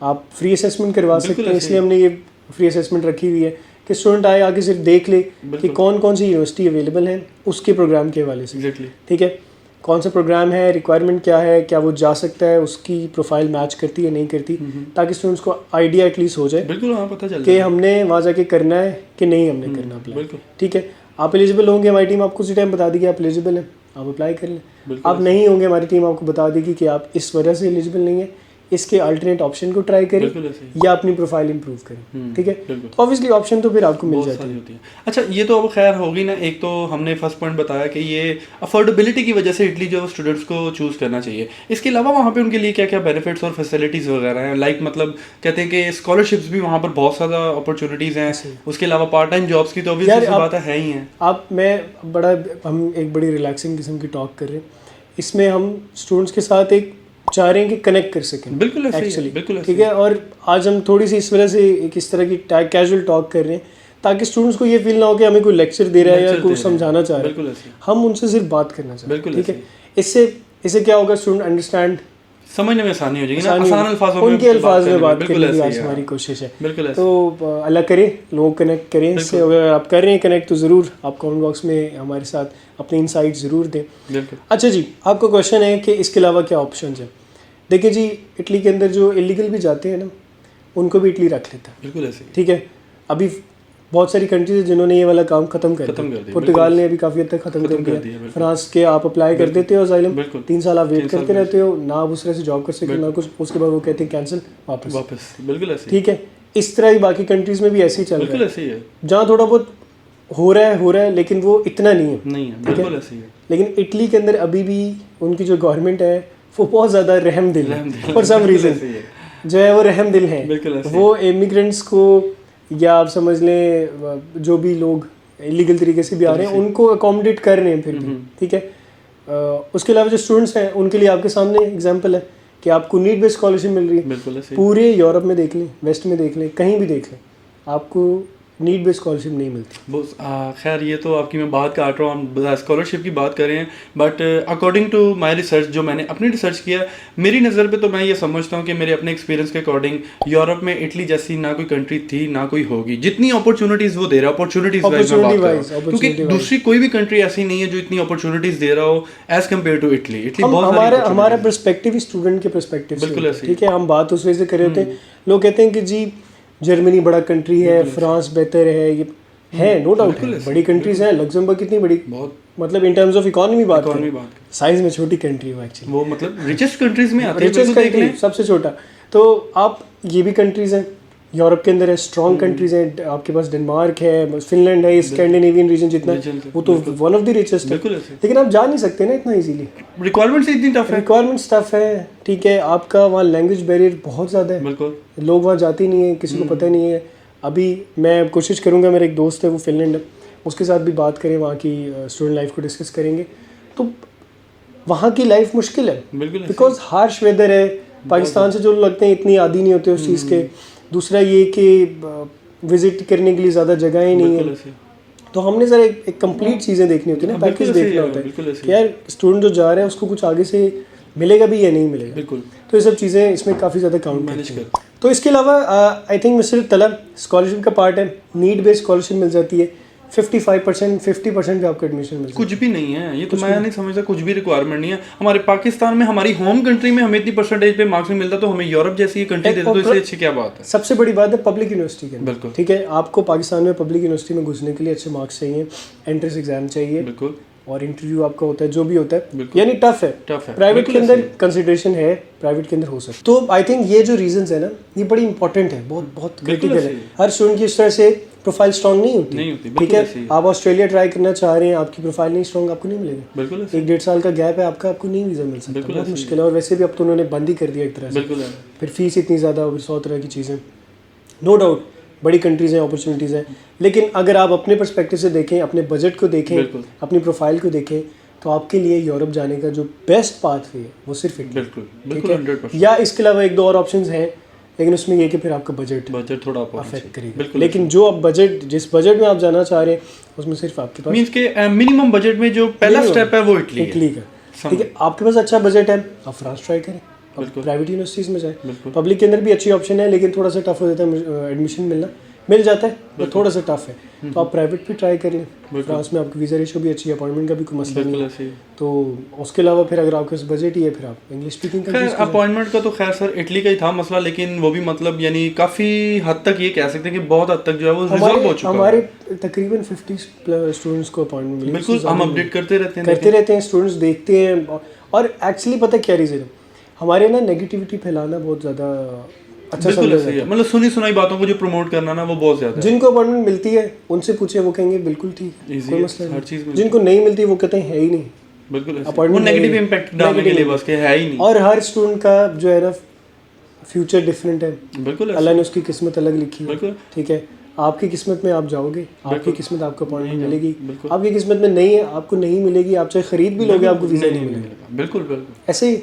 आप फ्री असेसमेंट करवा सकते हैं, इसलिए हमने ये फ्री असेसमेंट रखी हुई है कि स्टूडेंट आए आके सिर्फ देख ले कि कौन कौन सी यूनिवर्सिटी अवेलेबल है उसके प्रोग्राम के हवाले से। ठीक है। कौन सा प्रोग्राम है, रिक्वायरमेंट क्या है, क्या वो जा सकता है, उसकी प्रोफाइल मैच करती है नहीं करती, ताकि स्टूडेंट्स को आइडिया एटलीस्ट हो जाए। बिल्कुल। हाँ, पता चल कि हमने वहाँ जाके करना है कि नहीं हमने करना प्लान। ठीक है। आप एलिजिबल होंगे, हमारी टीम आपको उसी टाइम बता देगी आप एलिजिबल हैं, आप अप्लाई कर लें। आप नहीं होंगे, हमारी टीम आपको बता देगी कि आप इस वजह से एलिजिबल नहीं है, इसके अल्टरनेट ऑप्शन को ट्राई करें या अपनी प्रोफाइल इंप्रूव करें। ठीक है। तो ऑब्वियसली ऑप्शन तो फिर आपको मिल जाती है। अच्छा, ये तो अब खैर होगी ना। एक तो हमने फर्स्ट पॉइंट बताया कि ये अफोर्डेबिलिटी की वजह से इटली जो स्टूडेंट्स को चूज़ करना चाहिए। इसके अलावा वहाँ पे उनके लिए क्या क्या बेनिफिट्स और फैसिलिटीज़ वगैरह हैं, लाइक मतलब कहते हैं कि स्कॉलरशिप्स भी वहाँ पर बहुत ज़्यादा अपॉर्चुनिटीज़ हैं। उसके अलावा पार्ट टाइम जॉब्स की तो ऑब्वियसली बात है ही है। हम एक बड़ी रिलैक्सिंग किस्म की टॉक कर रहे हैं, इसमें हम स्टूडेंट्स के साथ एक चाह रहे हैं कि कनेक्ट कर सकें। बिल्कुल एक्चुअली। ठीक है। और आज हम थोड़ी सी इस वजह से एक इस तरह की कैजुअल टॉक कर रहे हैं ताकि स्टूडेंट्स को ये फील ना हो कि हमें कोई लेक्चर दे रहा है या कुछ समझाना चाह रहे हैं। हम उनसे सिर्फ बात करना चाहते हैं। ठीक है। इससे क्या होगा, स्टूडेंट अंडरस्टैंड समझने में आसानी हो जाएगी ना, आसानी- आसान अल्फाजों में उनके अल्फाज में बात बिल्कुल करने की ऐसे आज ही है। हमारी कोशिश है। बिल्कुल ऐसे। तो अल्लाह करे लोग कनेक्ट करें इससे, अगर आप कर रहे हैं कनेक्ट तो ज़रूर आप कमेंट बॉक्स में हमारे साथ अपने इनसाइट ज़रूर दें। बिल्कुल। अच्छा जी, आपको क्वेश्चन है कि इसके अलावा क्या ऑप्शन है। देखिए जी, इटली के अंदर जो इलीगल भी जाते हैं ना, उनको भी इटली रख लेता है। बिल्कुल ऐसे ही। ठीक है, अभी बहुत सारी कंट्रीज है जिन्होंने ये वाला काम खत्म कर खत्म कर दिया। दिया, पुर्तगाल ने अभी काफ़ी हद तक खत्म कर दिया। बिल्कुल। फ्रांस के आप अप्लाई कर देते हो असाइलम, बिल्कुल। 3 साल आप वेट 3 साल करते रहते हो, ना आप उस तरह से जॉब कर सकते हो ना कुछ, उसके बाद वो कहते हैं कैंसिल वापस। बिल्कुल ऐसे ही। ठीक है, इस तरह ही बाकी कंट्रीज में भी ऐसे ही चल रहा बिल्कुल है। ऐसे ही है। जहाँ थोड़ा बहुत हो रहा है लेकिन वो इतना नहीं है। नहीं है, बिल्कुल ऐसे ही है। लेकिन इटली के अंदर अभी भी उनकी जो गवर्नमेंट है वो बहुत ज़्यादा रहम दिल है फॉर सम रीज़न, ऐसे ही है। जो है वो रहम दिल है। बिल्कुल ऐसे ही। वो इमिग्रेंट्स को, या आप समझ लें जो भी लोग इलीगल तरीके से भी आ रहे हैं उनको अकोमोडेट कर रहे हैं फिर भी। ठीक है, उसके अलावा जो स्टूडेंट्स हैं उनके लिए आपके सामने एग्जांपल है कि आपको नीड बेस्ड स्कॉलरशिप मिल रही है। बिल्कुल ऐसे ही। पूरे यूरोप में देख लें, वेस्ट में देख लें, कहीं भी देख लें, आपको नीड बेस्ड स्कॉलरशिप नहीं मिलती। खैर ये तो आपकी मैं बात काट रहा हूँ, हम स्कॉलरशिप की बात कर रहे हैं, but according to my research, जो मैंने अपनी रिसर्च किया, मेरी नज़र पे तो मैं ये समझता हूँ कि मेरे अपने एक्सपीरियंस के अकॉर्डिंग यूरोप में इटली जैसी ना कोई कंट्री थी ना कोई होगी जितनी अपॉर्चुनिटीज़ वो दे रहा है, अपॉर्चुनिटीज़ वाइज मैं बात कर रहा हूँ, क्योंकि दूसरी कोई भी कंट्री ऐसी नहीं है जो इतनी अपॉर्चुनिटीज़ दे रहा हो as compare to Italy. Italy बहुत हमारा पर्सपेक्टिव ही स्टूडेंट के पर्सपेक्टिव बिल्कुल से, ऐसे। ठीक है, हम बात उस वजह से कर रहे थे। लोग कहते हैं कि जी जर्मनी बड़ा कंट्री है, फ्रांस बेहतर है, ये है नो डाउट है, बड़ी कंट्रीज हैं। लग्जमबर्ग कितनी बड़ी, बहुत, मतलब इन टर्म्स ऑफ इकोनॉमी बात करें, बात साइज में छोटी कंट्री है एक्चुअली, वो मतलब रिचेस्ट कंट्रीज में आती है, रिचेस्ट कंट्री सबसे छोटा। तो आप ये भी कंट्रीज हैं यूरोप के अंदर है, स्ट्रॉन्ग कंट्रीज हैं, आपके पास डेनमार्क है, फिनलैंड है, स्कैंडिनेवियन रीजन जितना, वो तो वन ऑफ द रिचेस्ट है। लेकिन आप जा नहीं सकते ना इतना इजीली, रिक्वायरमेंट्स इतनी टफ है, रिक्वायरमेंट्स टफ है। ठीक है, आपका वहाँ लैंग्वेज बैरियर बहुत ज़्यादा है, बिल्कुल लोग वहाँ जाते ही नहीं है, किसी को पता नहीं है। अभी मैं कोशिश करूँगा, मेरा एक दोस्त है वो फिनलैंड है, उसके साथ भी बात करें, वहाँ की स्टूडेंट लाइफ को डिस्कस करेंगे, तो वहाँ की लाइफ मुश्किल है बिकॉज हार्श वेदर है। पाकिस्तान से जो लगते हैं इतनी आदी नहीं होते उस चीज़ के। दूसरा ये कि विजिट करने के लिए ज़्यादा जगहें नहीं है, तो हमने ज़रा एक कंप्लीट चीज़ें देखनी होती है ना, पैकेज देखना होता है कि यार स्टूडेंट जो जा रहा है उसको कुछ आगे से मिलेगा भी या नहीं मिलेगा। बिल्कुल, तो ये सब चीज़ें इसमें काफ़ी ज़्यादा काउंट मैनेज कर। तो इसके अलावा आई थिंक मिस्टर तलब स्कॉलरशिप का पार्ट है, नीड बेस्ड स्कॉलरशिप मिल जाती है, 55% 50% पे आपको एडमिशन मिल कुछ भी नहीं है, ये तो मैं नहीं समझता, कुछ भी रिक्वायरमेंट नहीं है। हमारे पाकिस्तान में, हमारी होम कंट्री में हमें इतनी परसेंटेज पे मार्क्स नहीं मिलता, तो हमें यूरोप जैसी कंट्री दे दो तो इससे अच्छी क्या बात है। सबसे बड़ी बात है पब्लिक यूनिवर्सिटी के अंदर, बिल्कुल ठीक है, आपको पाकिस्तान में पब्लिक यूनिवर्सिटी में घुसने के लिए अच्छे मार्क्स चाहिए, एंट्रेंस एग्जाम चाहिए, बिल्कुल, और इंटरव्यू आपका होता है, जो भी होता है, यानी टफ है। प्राइवेट के बिल्कुल अंदर कंसिडरेशन है, प्राइवेट के अंदर हो सकता है। तो आई थिंक ये जो रीजंस है ना, ये बड़ी इंपॉर्टेंट है, बहुत बहुत क्रिटिकल है। हर स्टूडेंट की इस तरह से प्रोफाइल स्ट्रांग नहीं होती, ठीक है। आप ऑस्ट्रेलिया ट्राई करना चाह रहे हैं, आपकी प्रोफाइल नहीं स्ट्रांग, आपको नहीं मिलेगा। बिल्कुल, 1-1.5 साल का गैप है आपका, आपको नहीं वीज़ा मिल सकता, बहुत मुश्किल है। और वैसे भी अब तो उन्होंने बंद ही कर दिया एक तरह से, फिर फीस इतनी ज़्यादा, और 100 तरह की चीज़ें। नो डाउट बड़ी कंट्रीज़ हैं, अपॉर्चुनिटीज़ हैं, लेकिन अगर आप अपने पर्सपेक्टिव से देखें, अपने बजट को देखें, अपनी प्रोफाइल को देखें, तो आपके लिए यूरोप जाने का जो बेस्ट पाथवे है वो सिर्फ इटली, बिल्कुल 100%। या इसके अलावा 1-2 और ऑप्शंस हैं, लेकिन उसमें ये कि फिर आपका बजट थोड़ा अफेक्ट करेगा। लेकिन जो आप बजट, जिस बजट में आप जाना चाह रहे हैं, उसमें सिर्फ आपके पास मींस के मिनिमम बजट में जो पहला स्टेप है वो इटली का, ठीक है। आपके पास अच्छा बजट है, आप फ्रांस ट्राई करें, प्राइवेट यूनिवर्सिटीज़ में जाएं। पब्लिक के अंदर भी अच्छी ऑप्शन है, लेकिन थोड़ा सा टफ हो जाता है एडमिशन मिलना, मिल जाता है तो थोड़ा सा टफ है, तो आप प्राइवेट भी ट्राई कर लें। फ्रांस में आपकी वीज़ा रेशो भी अच्छी है, अपॉइंटमेंट का भी कोई मसला नहीं है। तो उसके अलावा फिर अगर आपके पास बजट ही है, फिर आप इंग्लिश स्पीकिंग खैर अपॉइंटमेंट का तो खैर सर इटली का ही था मसला, लेकिन वो भी मतलब यानी काफ़ी हद तक ये कह सकते हैं कि बहुत हद तक जो है वो रिजॉल्व हो चुका है। हमारे तकरीबन 50 स्टूडेंट्स को अपॉइंटमेंट मिली। बिल्कुल, हम अपडेट करते रहते हैं, स्टूडेंट्स देखते हैं। और एक्चुअली पता क्या रीज़न है, हमारे ना नेगेटिविटी फैलाना बहुत ज़्यादा अच्छा समझा जाता है, मतलब सुनी सुनाई बातों को जो प्रमोट करना ना, वो बहुत ज़्यादा। जिनको अपॉइंटमेंट मिलती है उनसे पूछे, वो कहेंगे बिल्कुल ठीक है, कोई मसला नहीं। हर चीज़ में जिनको नहीं मिलती वो कहते हैं है ही नहीं, बिल्कुल वो नेगेटिव इम्पैक्ट डालने के लिए बस के है ही नहीं। और हर स्टूडेंट का जो है ना फ्यूचर डिफरेंट है, बिल्कुल, अल्लाह ने उसकी किस्मत अलग लिखी है, ठीक है। आपकी किस्मत में आप जाओगे, आपकी किस्मत आपको अपॉइंटमेंट मिलेगी, आपकी किस्मत में नहीं है, आपको नहीं मिलेगी, आप चाहे खरीद भी लोगे, आपको वीज़ा नहीं मिलेगा। बिल्कुल ऐसे ही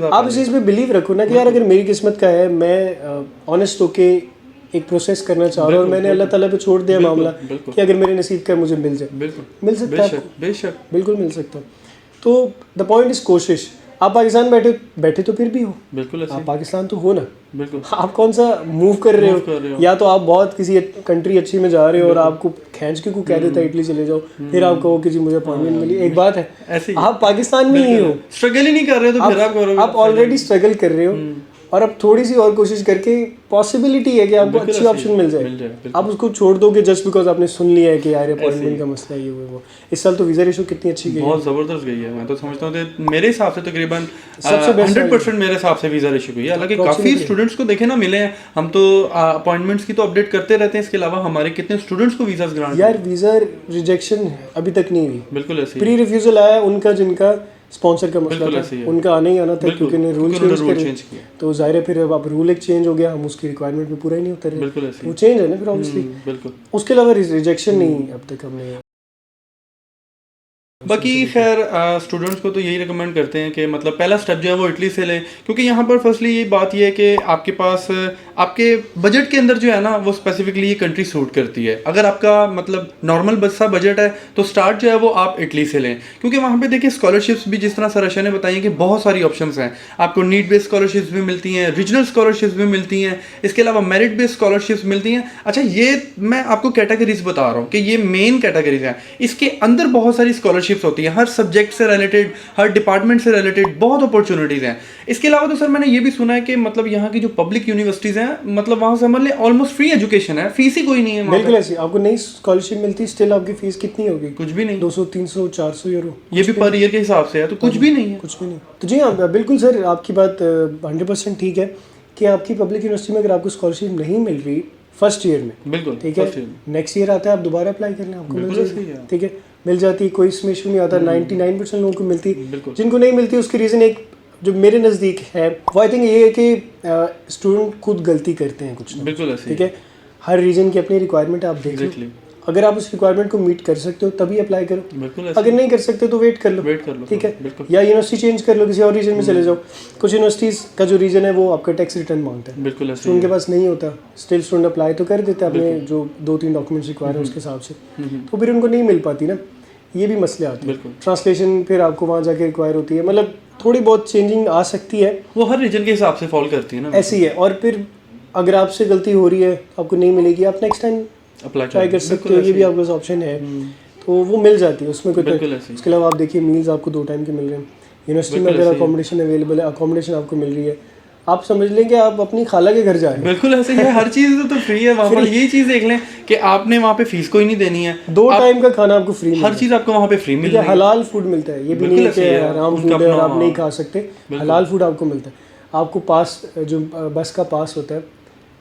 आप इस चीज़ पे बिलीव रखो ना कि यार अगर मेरी किस्मत का है, मैं ऑनेस्ट होके एक प्रोसेस करना चाह रहा हूँ, और मैंने अल्लाह ताला पे छोड़ दिया मामला कि अगर मेरे नसीब का मुझे मिल जाए, मिल सकता है, बेशक बिल्कुल मिल सकता है। तो द पॉइंट इज़ कोशिश, आप पाकिस्तान बैठे तो फिर भी हो, बिल्कुल ऐसे आप पाकिस्तान तो हो ना, बिल्कुल आप कौन सा मूव कर रहे हो, या तो आप बहुत किसी कंट्री अच्छी में जा रहे हो और आपको खींच के को कह देता है इटली चले जाओ, फिर आप कहो कि जी मुझे अपॉइंटमेंट मिली। एक बात है, ऐसे ही आप पाकिस्तान में ही हो, स्ट्रगल ही नहीं कर रहे तो फिर आप करोगे, आप ऑलरेडी स्ट्रगल कर रहे हो और अब थोड़ी सी और कोशिश करके पॉसिबिलिटी है कि आपको अच्छी ऑप्शन मिल जाए, आप उसको छोड़ दोगे जस्ट बिकॉज आपने सुन लिया है कि यार अपॉइंटमेंट का मसला ये वो। इस साल तो वीज़ा रेशो कितनी अच्छी गई, बहुत ज़बरदस्त गई है। मैं तो समझता हूँ कि मेरे हिसाब से तकरीबन सबसे बेस्ट 100% मेरे हिसाब से वीज़ा रेशो गई है। हालांकि काफ़ी स्टूडेंट्स को देखे ना मिले हैं, हम तो अपॉइंटमेंट्स की तो अपडेट करते रहते हैं, इसके अलावा हमारे कितने स्टूडेंट्स को वीज़ा ग्रांट। यार वीज़ा रिजेक्शन अभी तक नहीं हुई, बिल्कुल ऐसे प्री रिफ्यूजल आया उनका जिनका स्पॉन्सर का मसला था, उनका आने ही आना था क्योंकि उन्होंने रूल चेंज करे, तो जाहिर है फिर अब रूल एक चेंज हो गया, हम उसकी रिक्वायरमेंट में पूरा ही नहीं उतर रहे, बिल्कुल ऐसे वो चेंज है ना फिर ऑब्वियसली। बिल्कुल उसके अलावा रिजेक्शन नहीं अब तक हमने। बाकी खैर स्टूडेंट्स को तो यही रिकमेंड करते हैं कि मतलब पहला स्टेप जो है वो इटली से लें, क्योंकि यहाँ पर फर्स्टली ये बात ये है कि आपके पास आपके बजट के अंदर जो है ना वो स्पेसिफिकली ये कंट्री सूट करती है। अगर आपका मतलब नॉर्मल सा बजट है तो स्टार्ट जो है वो आप इटली से लें, क्योंकि वहाँ पे देखिए स्कॉलरशिप्स भी जिस तरह सरशा ने बताई कि बहुत सारी ऑप्शंस हैं। आपको नीड बेस्ड स्कॉलरशिप्स भी मिलती हैं, रीजनल स्कॉलरशिप्स भी मिलती हैं, इसके अलावा मेरिट बेस्ड स्कॉलरशिप्स मिलती हैं। अच्छा, ये मैं आपको कैटेगरीज बता रहा हूँ कि ये मेन कैटेगरीज हैं, इसके अंदर बहुत सारी स्कॉलरशिप्स होती है, हर सब्जेक्ट से रिलेटेड, हर डिपार्टमेंट से रिलेटेड बहुत अपॉर्चुनिटीज़ हैं। इसके अलावा तो सर मैंने ये भी सुना है कि मतलब यहाँ की जो पब्लिक यूनिवर्सिटीज़ हैं, मतलब वहाँ से समझ लें ऑलमोस्ट फ्री एजुकेशन है, फीस ही कोई नहीं है। बिल्कुल ऐसी आपको नई स्कॉलरशिप मिलती, स्टिल आपकी फीस कितनी होगी? कुछ भी नहीं, 200 300 400 यूरो, ये भी पर ईयर के हिसाब से है, तो कुछ भी नहीं है, कुछ भी नहीं। तो जी हाँ बिल्कुल सर, आपकी बात 100% ठीक है कि आपकी पब्लिक यूनिवर्सिटी में अगर आपको स्कॉलरशिप नहीं मिल रही फर्स्ट ईयर में, बिल्कुल ठीक है, नेक्स्ट ईयर आता है आप दोबारा अप्लाई कर लें, आपको मिल जाएगी, ठीक है, मिल जाती है, कोई इसमें इशू नहीं आता। 99% लोगों को मिलती, जिनको नहीं मिलती उसकी रीज़न एक जो मेरे नज़दीक है वो आई थिंक ये है कि स्टूडेंट खुद गलती करते हैं कुछ, बिल्कुल, ठीक है। हर रीजन की अपनी रिक्वायरमेंट आप देख लो, अगर आप उस रिक्वायरमेंट को मीट कर सकते हो तभी अप्लाई करो, अगर नहीं कर सकते तो वेट कर लो, ठीक है, या यूनिवर्सिटी चेंज कर लो, किसी और रीजन में चले जाओ। कुछ यूनिवर्सिटीज़ का जो रीजन है वो आपका टैक्स रिटर्न मांगता है, बिल्कुल, उनके पास नहीं होता, स्टिल स्टूडेंट अप्लाई तो कर देते हैं अपने जो 2-3 डॉक्यूमेंट्स रिक्वायर है उसके हिसाब से, तो फिर उनको नहीं मिल पाती ना, ये भी मसले आते हैं। ट्रांसलेशन फिर आपको वहाँ जाके रिक्वायर होती है, मतलब थोड़ी बहुत चेंजिंग आ सकती है, वो हर रीजन के हिसाब से फॉल करती है ना, ऐसी है। और फिर अगर आपसे गलती हो रही है आपको नहीं मिलेगी, आप नेक्स्ट टाइम अप्लाई ट्राई कर सकते हो, ये भी आपके पास ऑप्शन है, तो वो मिल जाती है उसमें कोई। उसके अलावा आप देखिए मील्स आपको 2 टाइम के मिल रहे हैं, यूनिवर्सिटी में अगर अकोमोडेशन अवेलेबल है, अकोमोडेशन आपको मिल रही है, आप समझ लें कि आप अपनी खाला के घर जा रहे हैं। बिल्कुल ऐसे ही है, हर चीज़ तो फ्री है वहाँ पर। यही चीज़ देख लें कि आपने वहाँ पे फीस कोई नहीं देनी है, 2 टाइम का खाना आपको फ्री, हर चीज़ आपको वहाँ पे फ्री मिलती है, हलाल फूड मिलता है, ये भी नहीं है कि हराम फूड है और आप नहीं खा सकते, हलाल फूड आपको मिलता है। आपको पास जो बस का पास होता है,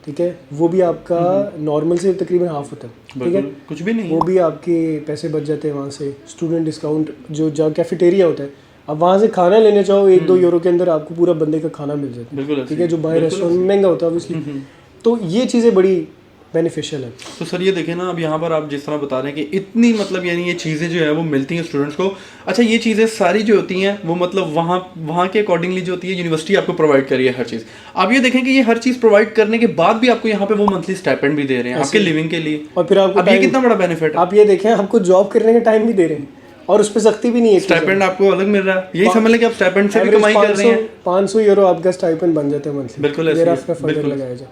ठीक है, वो भी आपका नॉर्मल से तकरीबन हाफ होता है, ठीक है, कुछ भी नहीं, वो भी आपके पैसे बच जाते हैं वहाँ से। स्टूडेंट डिस्काउंट जो कैफेटेरिया होता है, अब वहाँ से खाना लेने जाओ 1-2 यूरो के अंदर आपको पूरा बंदे का खाना मिल जाता है, ठीक है, जो बाहर रेस्टोरेंट में महंगा होता है ऑब्वियसली। तो ये चीज़ें बड़ी बेनिफिशियल है। तो सर ये देखें ना, अब यहाँ पर आप जिस तरह बता रहे हैं कि इतनी मतलब यानी ये चीज़ें जो है वो मिलती हैं स्टूडेंट्स को। अच्छा, ये चीज़ें सारी जो होती हैं वो मतलब वहाँ के अकॉर्डिंगली जो होती है यूनिवर्सिटी आपको प्रोवाइड करी है हर चीज़। आप ये देखें कि ये हर चीज़ प्रोवाइड करने के बाद भी आपको यहाँ पे वो मंथली स्टाइपेंड भी दे रहे हैं आपके लिविंग के लिए, और फिर आपको ये कितना बड़ा बेनिफिट है। आप ये देखें आपको जॉब करने का टाइम भी दे रहे हैं और उस पर सख्ती भी नहीं है, स्टाइपेंड आपको अलग मिल रहा है, यही समझ लें कि आप स्टाइपेंड से भी कमाई कर रहे हैं। 500 यूरो आपका स्टाइपेंड बन जाता है मंथली, बिल्कुल ऐसे,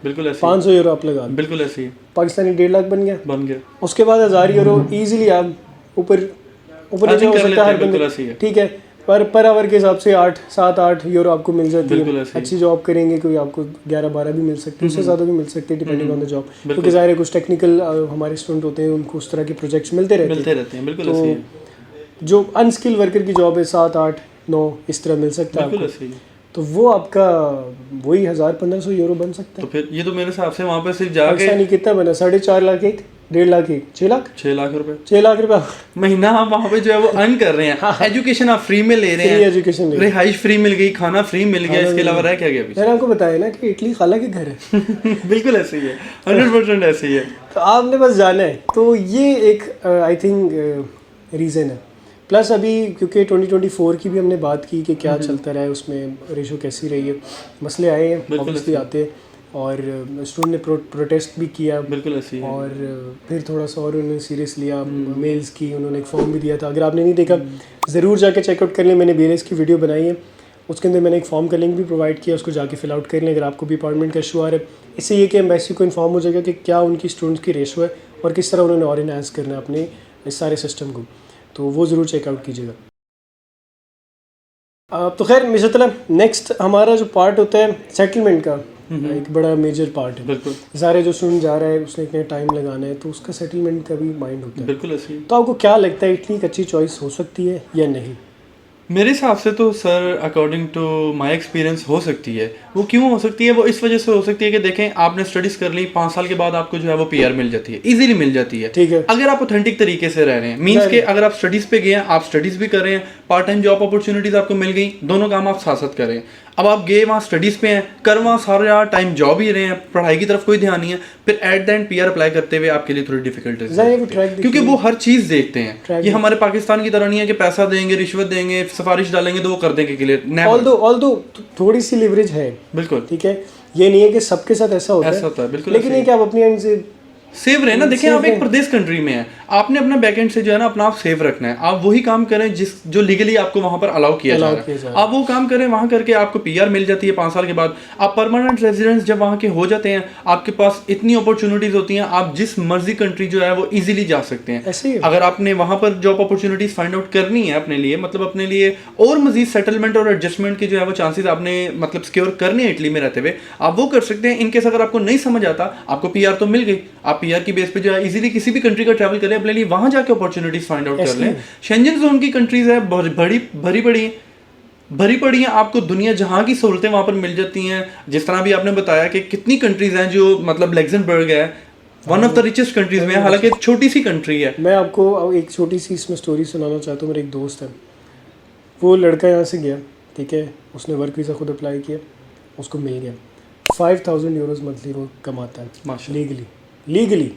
बिल्कुल 500 यूरो आप लगा, बिल्कुल ऐसे ही पाकिस्तानी 1.5 लाख बन गया। उसके बाद 1000 यूरो इजीली आप ऊपर नीचे हो सकता है हर बंदे, ठीक है, पर आवर के हिसाब से 7-8 यूरो आपको मिल जाती है। अच्छी जॉब करेंगे कोई आपको 11-12 भी मिल सकती है, उससे ज़्यादा भी मिल सकती है डिपेंडिंग ऑन द जॉब, क्योंकि ज़ाहिर है कुछ टेक्निकल हमारे स्टूडेंट होते हैं, उनको उस तरह के प्रोजेक्ट्स मिलते रहते हैं। बिल्कुल ऐसे ही जो अनस्किल वर्कर की जॉब है 7-8-9 इस तरह मिल सकता है आपको, तो वो आपका वही 1000-1500 यूरो बन सकता है। तो फिर ये तो मेरे हिसाब से वहाँ पे सिर्फ जाके कितना बना, 4.5 लाख, 1.5 लाख, 6 लाख रुपए, 6 लाख रुपए महीना हम वहाँ पे जो है वो अर्न कर रहे हैं। एजुकेशन आप फ्री में ले रहे हैं, एजुकेशन रिहाइश फ्री मिल गई, खाना फ्री मिल गया, इसके अलावा रह क्या गया? मैंने आपको बताया ना कि इटली खाला के घर है। बिल्कुल ऐसे ही है, 100% ऐसे ही है। तो आपने बस जाना है, तो ये एक आई थिंक रीज़न है। प्लस अभी क्योंकि 2024 की भी हमने बात की कि क्या चलता रहा है, उसमें रेशो कैसी रही है, मसले आए हैं ऑब्वियसली आते हैं, और स्टूडेंट ने प्रोटेस्ट भी किया, बिल्कुल ऐसी है। और फिर थोड़ा सा और उन्होंने सीरियस लिया, मेल्स की उन्होंने एक फॉर्म भी दिया था, अगर आपने नहीं देखा ज़रूर जाके चेकआउट कर लें, मैंने BLS की वीडियो बनाई है, उसके अंदर मैंने एक फॉर्म का लिंक भी प्रोवाइड किया, उसको जाके फिल आउट कर लें अगर आपको भी अपॉइंटमेंट का इशू आ रहा है। इससे ये कि एम्बेसी को इन्फॉर्म हो जाएगा कि क्या उनकी स्टूडेंट्स की रेशो है और किस तरह उन्होंने और इन्हांस करना है अपने इस सारे सिस्टम को, तो वो ज़रूर चेकआउट कीजिएगा। तो खैर मिस्टर तलब, नेक्स्ट हमारा जो पार्ट होता है सेटलमेंट का, एक बड़ा मेजर पार्ट है। बिल्कुल सारे जो स्टूडेंट जा रहा है उसने इतने टाइम लगाना है, तो उसका सेटलमेंट का भी माइंड होता है। बिल्कुल ऐसे। तो आपको क्या लगता है इटली एक अच्छी चॉइस हो सकती है या नहीं? मेरे हिसाब से तो sir according to my experience हो सकती है। वो क्यों हो सकती है? वो इस वजह से हो सकती है कि देखें, आपने स्टडीज कर ली, 5 साल के बाद आपको जो है वो पीआर मिल जाती है, इजीली मिल जाती है। ठीक है। अगर आप ऑथेंटिक तरीके से रह रहे हैं, मींस के अगर आप स्टडीज पे गए हैं, आप स्टडीज भी कर रहे हैं, पार्ट टाइम जॉब अपॉर्चुनिटीज आपको मिल गई, दोनों काम आप साथ साथ कर रहे हैं। अब आप गए वहाँ स्टडीज पे हैं, कर वहाँ सारा टाइम जॉब ही रहे हैं, पढ़ाई की तरफ कोई ध्यान नहीं है, फिर at the end PR apply करते हुए आपके लिए थोड़ी डिफिकल्टीज, क्योंकि वो हर चीज देखते हैं। ये हमारे पाकिस्तान की तरह नहीं है कि पैसा देंगे, रिश्वत देंगे, सिफारिश डालेंगे तो वो कर देंगे क्लियर। ऑल्दो थोड़ी सी लिवरेज है, बिल्कुल ठीक है, ये नहीं है कि सबके साथ ऐसा होता है, बिल्कुल। लेकिन ये कि आप अपनी एंड से सेव रहे ना। देखिए, आप एक प्रदेश कंट्री में हैं, आपने अपना बैकएंड से जो है ना अपना आप सेव रखना है। आप वही काम करें जो लीगली आपको वहां पर अलाउ किया जा रहा है, आप वो काम करें, वहां करके आपको पीआर मिल जाती है 5 साल के बाद। आप परमानेंट रेजिडेंस जब वहां के हो जाते हैं, आपके पास इतनी अपॉर्चुनिटीज होती हैं, आप जिस मर्जी कंट्री जो है वो इजीली जा सकते हैं। अगर आपने वहां पर जॉब अपॉर्चुनिटीज फाइंड आउट करनी है अपने लिए, मतलब अपने लिए और मजीद सेटलमेंट और एडजस्टमेंट के जो है वो चांसेस आपने मतलब सिक्योर करने हैं इटली में रहते हुए, आप वो कर सकते हैं। इनकेस अगर आपको नहीं समझ आता, आपको पीआर तो मिल गई, आप पीआर की बेस पे जो है इजीली किसी भी कंट्री का ट्रैवल करें, अपने लिए वहां जाके अपॉर्चुनिटीज फाइंड आउट कर लें। शेंजन जोन की कंट्रीज है, भरी पड़ी हैं, आपको दुनिया जहां की सहूलतें वहां पर मिल जाती हैं। जिस तरह भी आपने बताया कि कितनी कंट्रीज हैं जो मतलब लग्जमबर्ग है one of the richest countries में, हालांकि एक छोटी सी कंट्री है। मैं आपको एक छोटी सी इसमें स्टोरी सुनाना चाहता हूँ। मेरा एक दोस्त है, वो लड़का यहाँ से गया, ठीक है, उसने वर्क वीज़ा खुद अप्लाई किया, उसको मिल गया। 5000 यूरोज मंथली वो कमाता है लीगली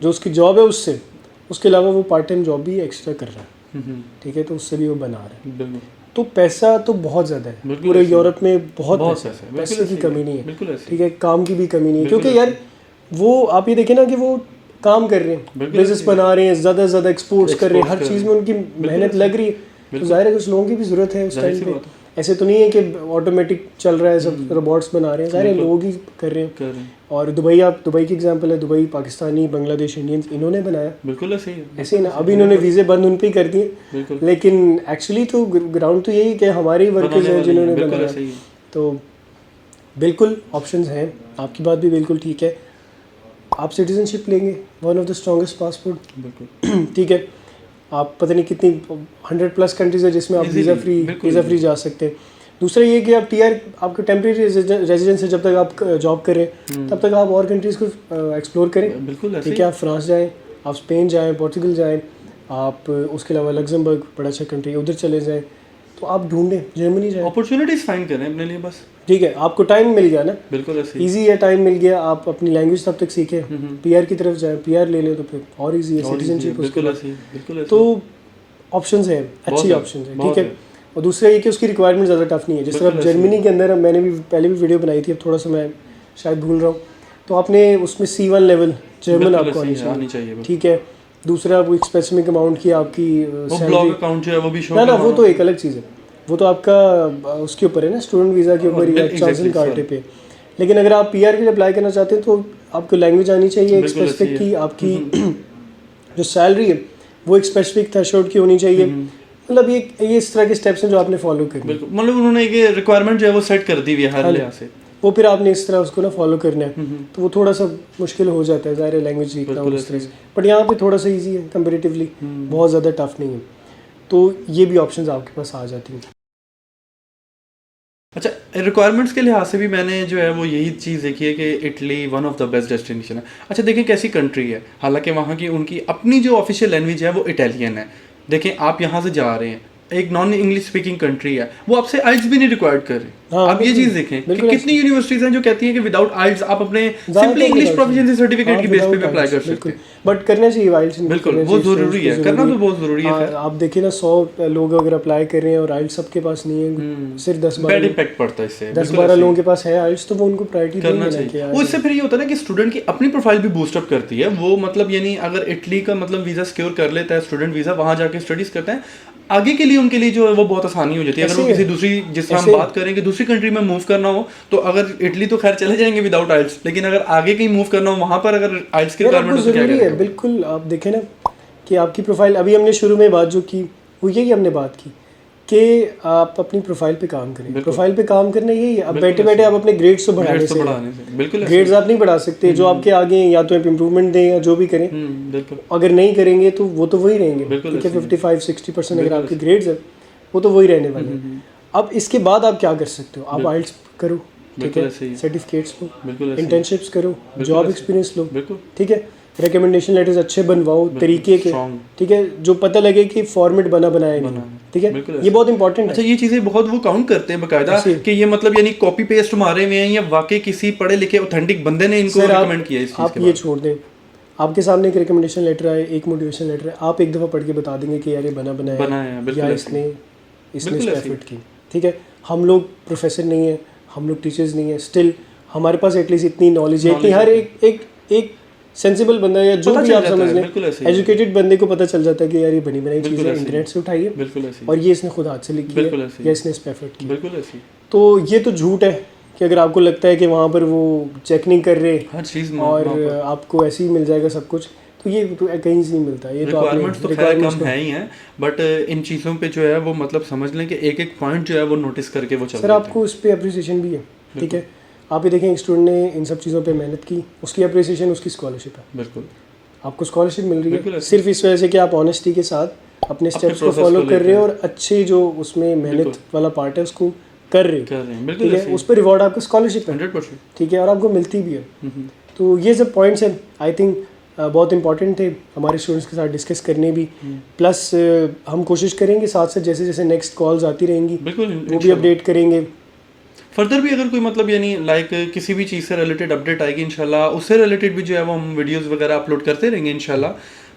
जो उसकी जॉब है उससे, उसके अलावा वो पार्ट टाइम जॉब भी एक्स्ट्रा कर रहा है, ठीक है, तो उससे भी वो बना रहा है। तो पैसा तो बहुत ज़्यादा है, पूरे यूरोप में बहुत पैसा है, पैसे की कमी नहीं है, ठीक है, काम की भी कमी नहीं है, क्योंकि यार वो आप ये देखें ना कि वो काम कर रहे हैं, बिजनेस बना रहे हैं, ज़्यादा से ज़्यादा एक्सपोर्ट्स कर रहे हैं, हर चीज़ में उनकी मेहनत लग रही है, तो जाहिर है कुछ लोगों की भी ज़रूरत है उस टाइम पे। ऐसे तो नहीं है कि ऑटोमेटिक चल रहा है, सब रोबोट्स बना रहे हैं, सारे लोग ही कर रहे हैं। और दुबई की एग्जांपल है, दुबई पाकिस्तानी, बांग्लादेश, इंडियंस इन्होंने बनाया, बिल्कुल ऐसे ही ना। अभी इन्होंने वीज़े बंद उन पे ही कर दिए, लेकिन एक्चुअली तो ग्राउंड तो यही कि हमारे ही वर्कर्स हैं जिन्होंने बनाया। तो बिल्कुल ऑप्शंस हैं, आपकी बात भी बिल्कुल ठीक है। आप सिटीजनशिप लेंगे, one of the strongest passport, ठीक है, आप पता नहीं कितनी 100+ कंट्रीज है जिसमें आप वीज़ा फ्री जा सकते हैं। दूसरा ये कि आप टीआर आपका टेम्परेरी रेजिडेंस है, जब तक आप जॉब करें तब तक आप और कंट्रीज़ को एक्सप्लोर करें, ठीक है, आप फ्रांस जाएं, आप स्पेन जाएं, पोर्चुगल जाएं, आप उसके अलावा लग्जमबर्ग बड़ा अच्छा कंट्री है, उधर चले जाएं, तो आप ढूंढें, जर्मनी जाएं, अपॉर्चुनिटीज फाइंड करें अपने लिए बस, ठीक है, आपको टाइम मिल गया ना, बिल्कुल ऐसे ईजी है, टाइम मिल गया, आप अपनी लैंग्वेज तब तक सीखें, पीआर की तरफ जाएं, पीआर ले लें तो फिर और ईजी है सिटीजनशिप उसके बाद। तो ऑप्शंस हैं, अच्छी ऑप्शंस हैं, ठीक है। और दूसरा ये कि उसकी रिक्वायरमेंट ज़्यादा टफ नहीं है, जिस तरह जर्मनी के अंदर मैंने भी पहले भी वीडियो बनाई थी, अब थोड़ा सा मैं शायद भूल रहा हूँ, तो आपने उसमें C1 लेवल जर्मन आपको आनी चाहिए, ठीक है। दूसरा वो एक स्पेसिफिक अमाउंट की आपकी सैलरी अकाउंट जो है वो भी शो ना, वो तो एक अलग चीज़ है, वो तो आपका उसके ऊपर है ना, स्टूडेंट वीज़ा के ऊपर या चांसन कार्ड पे। लेकिन अगर आप पीआर के लिए अप्लाई करना चाहते हैं तो आपको लैंग्वेज आनी चाहिए एक स्पेसिफिक की, आपकी जो सैलरी है वो एक स्पेसिफिक थ्रेशोल्ड की होनी चाहिए। मतलब ये इस तरह के स्टेप्स हैं जो आपने फॉलो करने हैं। मतलब उन्होंने एक रिक्वायरमेंट जो है वो सेट कर दी हुई है हर लिहाज से, वो फिर आपने इस तरह उसको ना फॉलो करना है, तो वो थोड़ा सा मुश्किल हो जाता है, ज़ाहिर है लैंग्वेज सीखना उस तरह से, बट यहाँ पे थोड़ा सा ईजी है कंपेरेटिवली, बहुत ज़्यादा टफ नहीं है, तो ये भी ऑप्शंस आपके पास आ जाती हैं। अच्छा, रिक्वायरमेंट्स के लिहाज से भी मैंने जो है वो यही चीज़ देखी है कि Italy one of the best destination है। अच्छा देखें कैसी कंट्री है, हालांकि वहाँ की उनकी अपनी जो ऑफिशियल लैंग्वेज है वो इटालियन है। देखें आप यहाँ से जा रहे हैं, एक नॉन इंग्लिश स्पीकिंग कंट्री है, वो आपसे आइल्स भी नहीं रिक्वायर्ड कर रही। आप ये चीज देखें कि कितनी यूनिवर्सिटीज हैं जो कहती हैं कि विदाउट आइल्स आप अपने सिंपली इंग्लिश प्रोफिशिएंसी सर्टिफिकेट की बेस पे भी अप्लाई कर सकते हैं। बट करना चाहिए आइल्स, बिल्कुल वो जरूरी है, करना तो बहुत जरूरी है। आप देखिए ना 100 लोग अगर अप्लाई कर रहे हैं और आइल्स सबके पास नहीं है, सिर्फ 10-12 बैड इम्पैक्ट पड़ता है इससे। 10-12 लोगों के पास है आइल्स, तो वो उनको प्रायोरिटी करना चाहिए। वो इससे फिर ये होता है ना कि स्टूडेंट की अपनी प्रोफाइल भी बूस्ट अप करती है। वो मतलब यानी अगर इटली का मतलब वीजा सिक्योर कर लेता है, स्टूडेंट वीजा, वहां जाके स्टडीज करता है, आगे के लिए उनके लिए जो है वो बहुत आसानी हो जाती है। अगर वो किसी दूसरी, जिस तरह हम बात करें कि दूसरी कंट्री में मूव करना हो, तो अगर इटली तो खैर चले जाएंगे विदाउट आइल्स, लेकिन अगर आगे कहीं मूव करना हो वहाँ पर अगर आइल्स की रिक्वायरमेंट तो क्या है। बिल्कुल, आप देखें ना कि आपकी प्रोफाइल, अभी हमने शुरू में बात जो की वो यही हमने बात की कि आप अपनी प्रोफाइल पे काम करें। प्रोफाइल पे काम करना यही है। अब बैठे बैठे आप अपने ग्रेड्स तो बढ़ाने से बिल्कुल ग्रेड्स आप नहीं बढ़ा सकते। जो आपके आगे या तो इम्प्रूवमेंट दें या जो भी करें, अगर नहीं करेंगे तो वो तो वही रहेंगे। ठीक है, 55-60% अगर आपके ग्रेड्स है वो तो वही रहने वाले हैं। अब इसके बाद आप क्या कर सकते हो? आप आइल्स करो, ठीक है, सर्टिफिकेट्स लो, इंटर्नशिप्स करो, जॉब एक्सपीरियंस लो, ठीक है, रिकमेंडेशन लेटर्स अच्छे बनवाओ तरीके के, ठीक है, जो पता लगे कि फॉर्मेट बनाया नहीं, ठीक है, ये बहुत इंपॉर्टेंट है। अच्छा, ये चीज़ें बहुत वो काउंट करते हैं बकायदा कि ये मतलब यानी कॉपी पेस्ट मारे हुए हैं या वाकई किसी पढ़े लिखे ऑथेंटिक बंदे ने इनको रिकमेंड किया इस चीज़ के बाद। आप ये छोड़ दें, आपके सामने एक रिकमेंडेशन लेटर आए, एक मोटिवेशन लेटर है, आप एक दफ़ा पढ़ के बता देंगे कि यार ये बनाया या इसने एफर्ट की, ठीक है। हम लोग प्रोफेसर नहीं है, हम लोग टीचर्स नहीं है, स्टिल हमारे पास एटलीस्ट इतनी नॉलेज है, इतनी हर एक सेंसिबल बंदा या जो भी आप समझ लें, एजुकेटेड बंदे को पता चल जाता है कि यार ये बनी बनाई चीज़ है, इंटरनेट से उठाई है और ये इसने खुद हाथ से लिखी है या इसने इस पे एफर्ट किया। तो ये तो झूठ है कि अगर आपको लगता है कि वहाँ पर वो चेक नहीं कर रहे हर चीज़ और आपको ऐसे ही मिल जाएगा सब कुछ, तो ये तो कहीं से नहीं मिलता। ये तो रिक्वायरमेंट्स कम है ही हैं, बट इन चीज़ों पे जो है वो मतलब समझ लें कि एक एक पॉइंट जो है वो नोटिस करके वो चल। सर आपको उस पर अप्रिसिएशन भी है, ठीक है। आप ये देखें, एक स्टूडेंट ने इन सब चीज़ों पे मेहनत की, उसकी अप्रिसिएशन उसकी स्कॉलरशिप है। बिल्कुल, आपको स्कॉलरशिप मिल रही है सिर्फ इस वजह से कि आप ऑनेस्टी के साथ अपने स्टेप्स को फॉलो कर रहे हो और अच्छे जो उसमें मेहनत वाला पार्ट है उसको कर रहे हो, ठीक है। उस पर रिवॉर्ड आपका स्कॉलरशिप है, 100%, ठीक है, और आपको मिलती भी है। तो ये सब पॉइंट्स हैं, आई थिंक बहुत इंपॉर्टेंट थे हमारे स्टूडेंट्स के साथ डिस्कस करने भी। प्लस हम कोशिश करेंगे साथ साथ जैसे जैसे नेक्स्ट कॉल्स आती रहेंगी वो भी अपडेट करेंगे। फर्दर भी अगर कोई मतलब यानी लाइक किसी भी चीज़ से रिलेटेड अपडेट आएगी इंशाल्लाह, उससे रिलेटेड भी जो है वो हम वीडियोस वगैरह अपलोड करते रहेंगे इंशाल्लाह।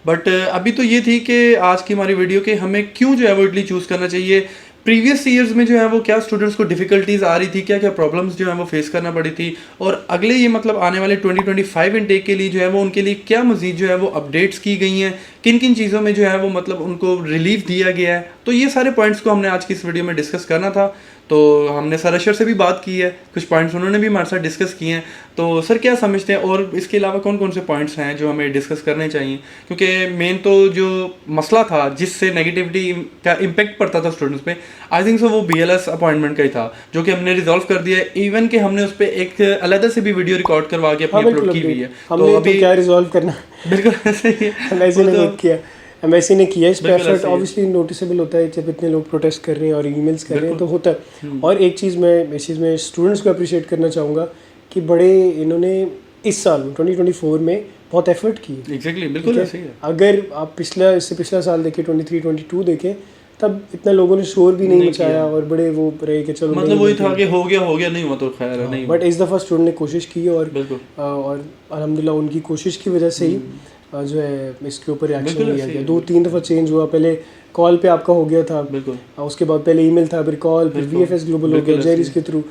बट अभी तो ये थी कि आज की हमारी वीडियो के हमें क्यों जो है वो इटली चूज़ करना चाहिए, प्रीवियस ईयर्स में जो है वो क्या स्टूडेंट्स को डिफिकल्टीज आ रही थी, क्या क्या प्रॉब्लम्स जो है वो फेस करना पड़ी थी, और अगले ये मतलब आने वाले 2025 इनटेक के लिए जो है वो उनके लिए क्या मजीद जो है वो अपडेट्स की गई हैं, किन किन चीज़ों में जो है वो मतलब उनको रिलीफ दिया गया है। तो ये सारे पॉइंट्स को हमने आज की इस वीडियो में डिस्कस करना था। तो हमने सर अशर से भी बात की है, कुछ पॉइंट्स उन्होंने भी हमारे साथ डिस्कस किए हैं। तो सर क्या समझते हैं और इसके अलावा कौन कौन से पॉइंट्स हैं जो हमें डिस्कस करने चाहिए, क्योंकि मेन तो जो मसला था जिससे नेगेटिविटी का इम्पेक्ट पड़ता था स्टूडेंट्स पे, आई थिंक सो वो BLS अपॉइंटमेंट का ही था, जो कि हमने रिजॉल्व कर दिया है। इवन कि हमने उस पर एक अलग से भी वीडियो रिकॉर्ड करवा के अपनी अपलोड की हुई है। तो अभी क्या रिजॉल्व करना, बिल्कुल सही है, एमएससी ने किया इस पे एफर्ट। ऑब्वियसली नोटिसेबल होता है जब इतने लोग प्रोटेस्ट कर रहे हैं और ईमेल्स कर रहे हैं तो होता है। और एक चीज़ मैं इस चीज़ में स्टूडेंट्स को अप्रिशिएट करना चाहूँगा कि बड़े इन्होंने इस साल 2024 में बहुत एफर्ट किए। एग्जैक्टली, बिल्कुल सही है। अगर आप इससे पिछला साल देखें 23-22 देखें, तब इतना लोगों ने शोर भी नहीं मचाया और बड़े वो रहे कि चलो मतलब वही था कि हो गया नहीं हुआ तो खैर नहीं। बट इस दफ़ा स्टूडेंट ने कोशिश की और अल्हम्दुलिल्लाह उनकी कोशिश की वजह से ही जो है इसके ऊपर रिएक्शन लिया गया। 2-3 दफ़ा चेंज हुआ, पहले कॉल पे आपका हो गया था, उसके बाद पहले ईमेल था, फिर कॉल, फिर VFS ग्लोबल हो गया जेरिस के थ्रू,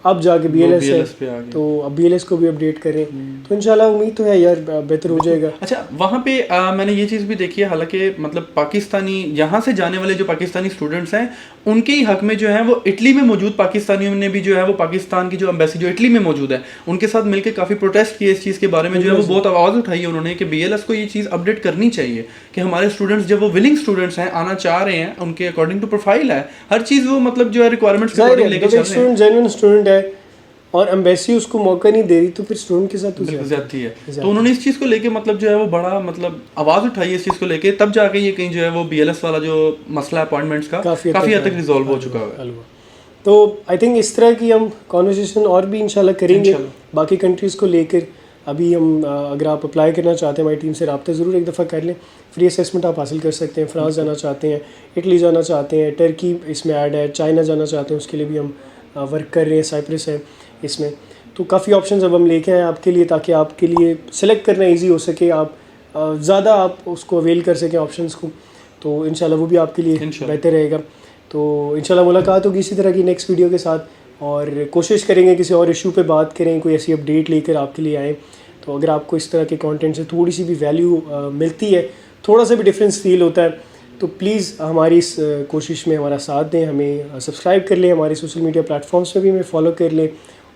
अब जाके BLS है, तो अब BLS को भी अपडेट करें तो इंशाल्लाह उम्मीद तो है यार बेहतर हो जाएगा। अच्छा, वहाँ पे मैंने ये चीज़ भी देखी है, हालांकि मतलब पाकिस्तानी यहाँ से जाने वाले जो पाकिस्तानी स्टूडेंट्स हैं उनके ही हक में जो है वो इटली में मौजूद पाकिस्तानियों ने भी जो है वो पाकिस्तान की जो एम्बेसी जो इटली में मौजूद है उनके साथ मिलकर काफ़ी प्रोटेस्ट किए इस चीज़ के बारे में, जो है वो बहुत आवाज़ उठाई है उन्होंने कि BLS को ये चीज़ अपडेट करनी चाहिए कि हमारे स्टूडेंट्स जब वो विलिंग स्टूडेंट्स हैं, आना चाह रहे हैं, उनके अकॉर्डिंग टू प्रोफाइल है, हर चीज़ वो मतलब जो है रिक्वायरमेंट्स के अकॉर्डिंग लेके चल रहे हैं। जेन्युइन स्टूडेंट है और एम्बेसी उसको मौका नहीं दे रही तो फिर स्टूडेंट के साथ तो ज्यादती है। तो उन्होंने इस चीज़ को लेके मतलब जो है वो बड़ा मतलब आवाज़ उठाई है इस चीज़ को लेके, तब जाके ये कहीं जो है वो BLS वाला जो मसला अपॉइंटमेंट्स का काफ़ी हद तक रिजॉल्व हो चुका है। तो आई थिंक इस तरह की हम कॉन्वर्सेशन और भी इंशाल्लाह करेंगे बाकी कंट्रीज़ को लेकर। अभी हम अगर आप अप्लाई करना चाहते हैं हमारी टीम से रब्ता ज़रूर एक दफ़ा कर लें, फ्री असेसमेंट आप हासिल कर सकते हैं। फ्रांस जाना चाहते हैं, इटली जाना चाहते हैं, टर्की इसमें ऐड है, चाइना जाना चाहते हैं, उसके लिए भी हम वर्क कर रहे हैं, साइप्रस है इसमें। तो काफ़ी ऑप्शंस अब हम लेके आए आपके लिए ताकि आपके लिए सेलेक्ट करना इजी हो सके, आप ज़्यादा आप उसको अवेल कर सकें ऑप्शंस को। तो इंशाल्लाह वो भी आपके लिए बेहतर रहेगा। तो इंशाल्लाह मुलाकात होगी इसी तरह की नेक्स्ट वीडियो के साथ, और कोशिश करेंगे किसी और इशू पे बात करें, कोई ऐसी अपडेट लेकर आपके लिए आएँ। तो अगर आपको इस तरह के कंटेंट से थोड़ी सी भी वैल्यू मिलती है, थोड़ा सा भी डिफरेंस फील होता है, तो प्लीज़ हमारी इस कोशिश में हमारा साथ दें, हमें सब्सक्राइब कर लें, हमारे सोशल मीडिया प्लेटफॉर्म्स पे भी हमें फॉलो कर लें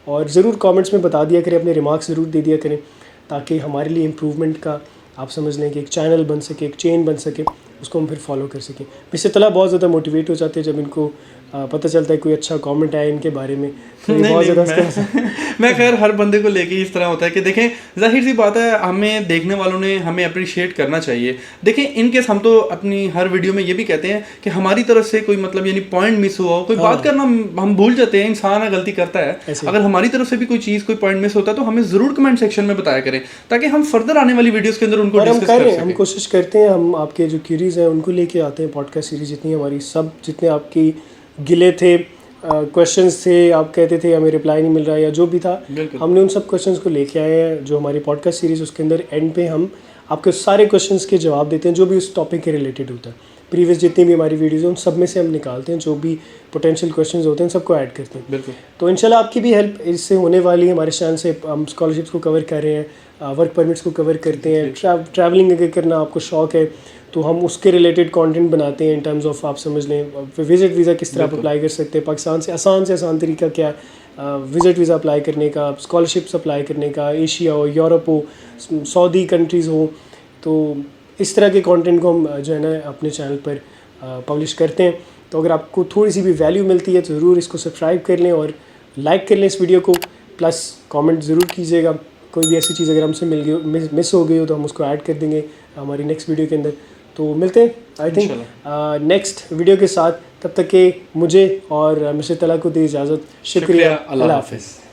और ज़रूर कमेंट्स में बता दिया करें, अपने रिमार्क्स ज़रूर दे दिया करें ताकि हमारे लिए इम्प्रूवमेंट का आप समझ लें कि एक चैनल बन सके, एक चेन बन सके, उसको हम फिर फॉलो कर सकें। मिस्टर तला बहुत ज़्यादा मोटिवेट हो जाते हैं जब इनको पता चलता है कोई अच्छा कमेंट आया इनके बारे में, तो ये बहुत ज़्यादा मैं खैर हर बंदे को लेके इस तरह होता है कि देखें, जाहिर सी बात है, हमें देखने वालों ने हमें अप्रिशिएट करना चाहिए। देखें, इनकेस हम तो अपनी हर वीडियो में ये भी कहते हैं कि हमारी तरफ से कोई मतलब यानी पॉइंट मिस हुआ हो, कोई बात करना हम भूल जाते हैं, इंसान गलती करता है। अगर हमारी तरफ से भी कोई चीज़, कोई पॉइंट मिस होता है तो हमें ज़रूर कमेंट सेक्शन में बताया करें ताकि हम फर्दर आने वाली वीडियोज़ के अंदर उनको डिस्कस कर सकें। हम कोशिश करते हैं, हम आपके जो क्यूरीज हैं उनको लेके आते हैं। पॉडकास्ट सीरीज जितनी हमारी सब जितने आपकी गिले थे, क्वेश्चंस थे, आप कहते थे हमें रिप्लाई नहीं मिल रहा या जो भी था, हमने उन सब क्वेश्चंस को लेके आए हैं। जो हमारी पॉडकास्ट सीरीज़ उसके अंदर एंड पे हम आपके सारे क्वेश्चंस के जवाब देते हैं जो भी उस टॉपिक के रिलेटेड होता है। प्रीवियस जितनी भी हमारी वीडियोज़ हैं उन सब में से हम निकालते हैं जो भी पोटेंशियल क्वेश्चंस होते हैं, सबको ऐड करते हैं। बिल्कुल। तो इंशाल्लाह आपकी भी हेल्प इससे होने वाली है। हमारे चैनल से हम स्कॉलरशिप्स को कवर कर रहे हैं, वर्क परमिट्स को कवर करते हैं, ट्रैवलिंग अगर करना आपको शौक़ है तो हम उसके रिलेटेड कंटेंट बनाते हैं इन टर्म्स ऑफ आप समझ लें विज़िट वीज़ा किस तरह आप अप्लाई कर सकते हैं, पाकिस्तान से आसान तरीका क्या है विज़िट वीज़ा अप्लाई करने का, स्कॉलरशिप्स अप्लाई करने का, एशिया हो, यूरोप हो, सऊदी कंट्रीज़ हो। तो इस तरह के कंटेंट को हम जो है ना अपने चैनल पर पब्लिश करते हैं। तो अगर आपको थोड़ी सी भी वैल्यू मिलती है तो ज़रूर इसको सब्सक्राइब कर लें और लाइक कर लें इस वीडियो को, प्लस कमेंट ज़रूर कीजिएगा। कोई भी ऐसी चीज़ अगर हमसे मिस हो गई हो तो हम उसको ऐड कर देंगे हमारी नेक्स्ट वीडियो के अंदर। तो मिलते हैं आई थिंक नेक्स्ट वीडियो के साथ। तब तक के मुझे और मिस्टर तला को दी इजाज़त। शुक्रिया, अल्लाह हाफ़िज़।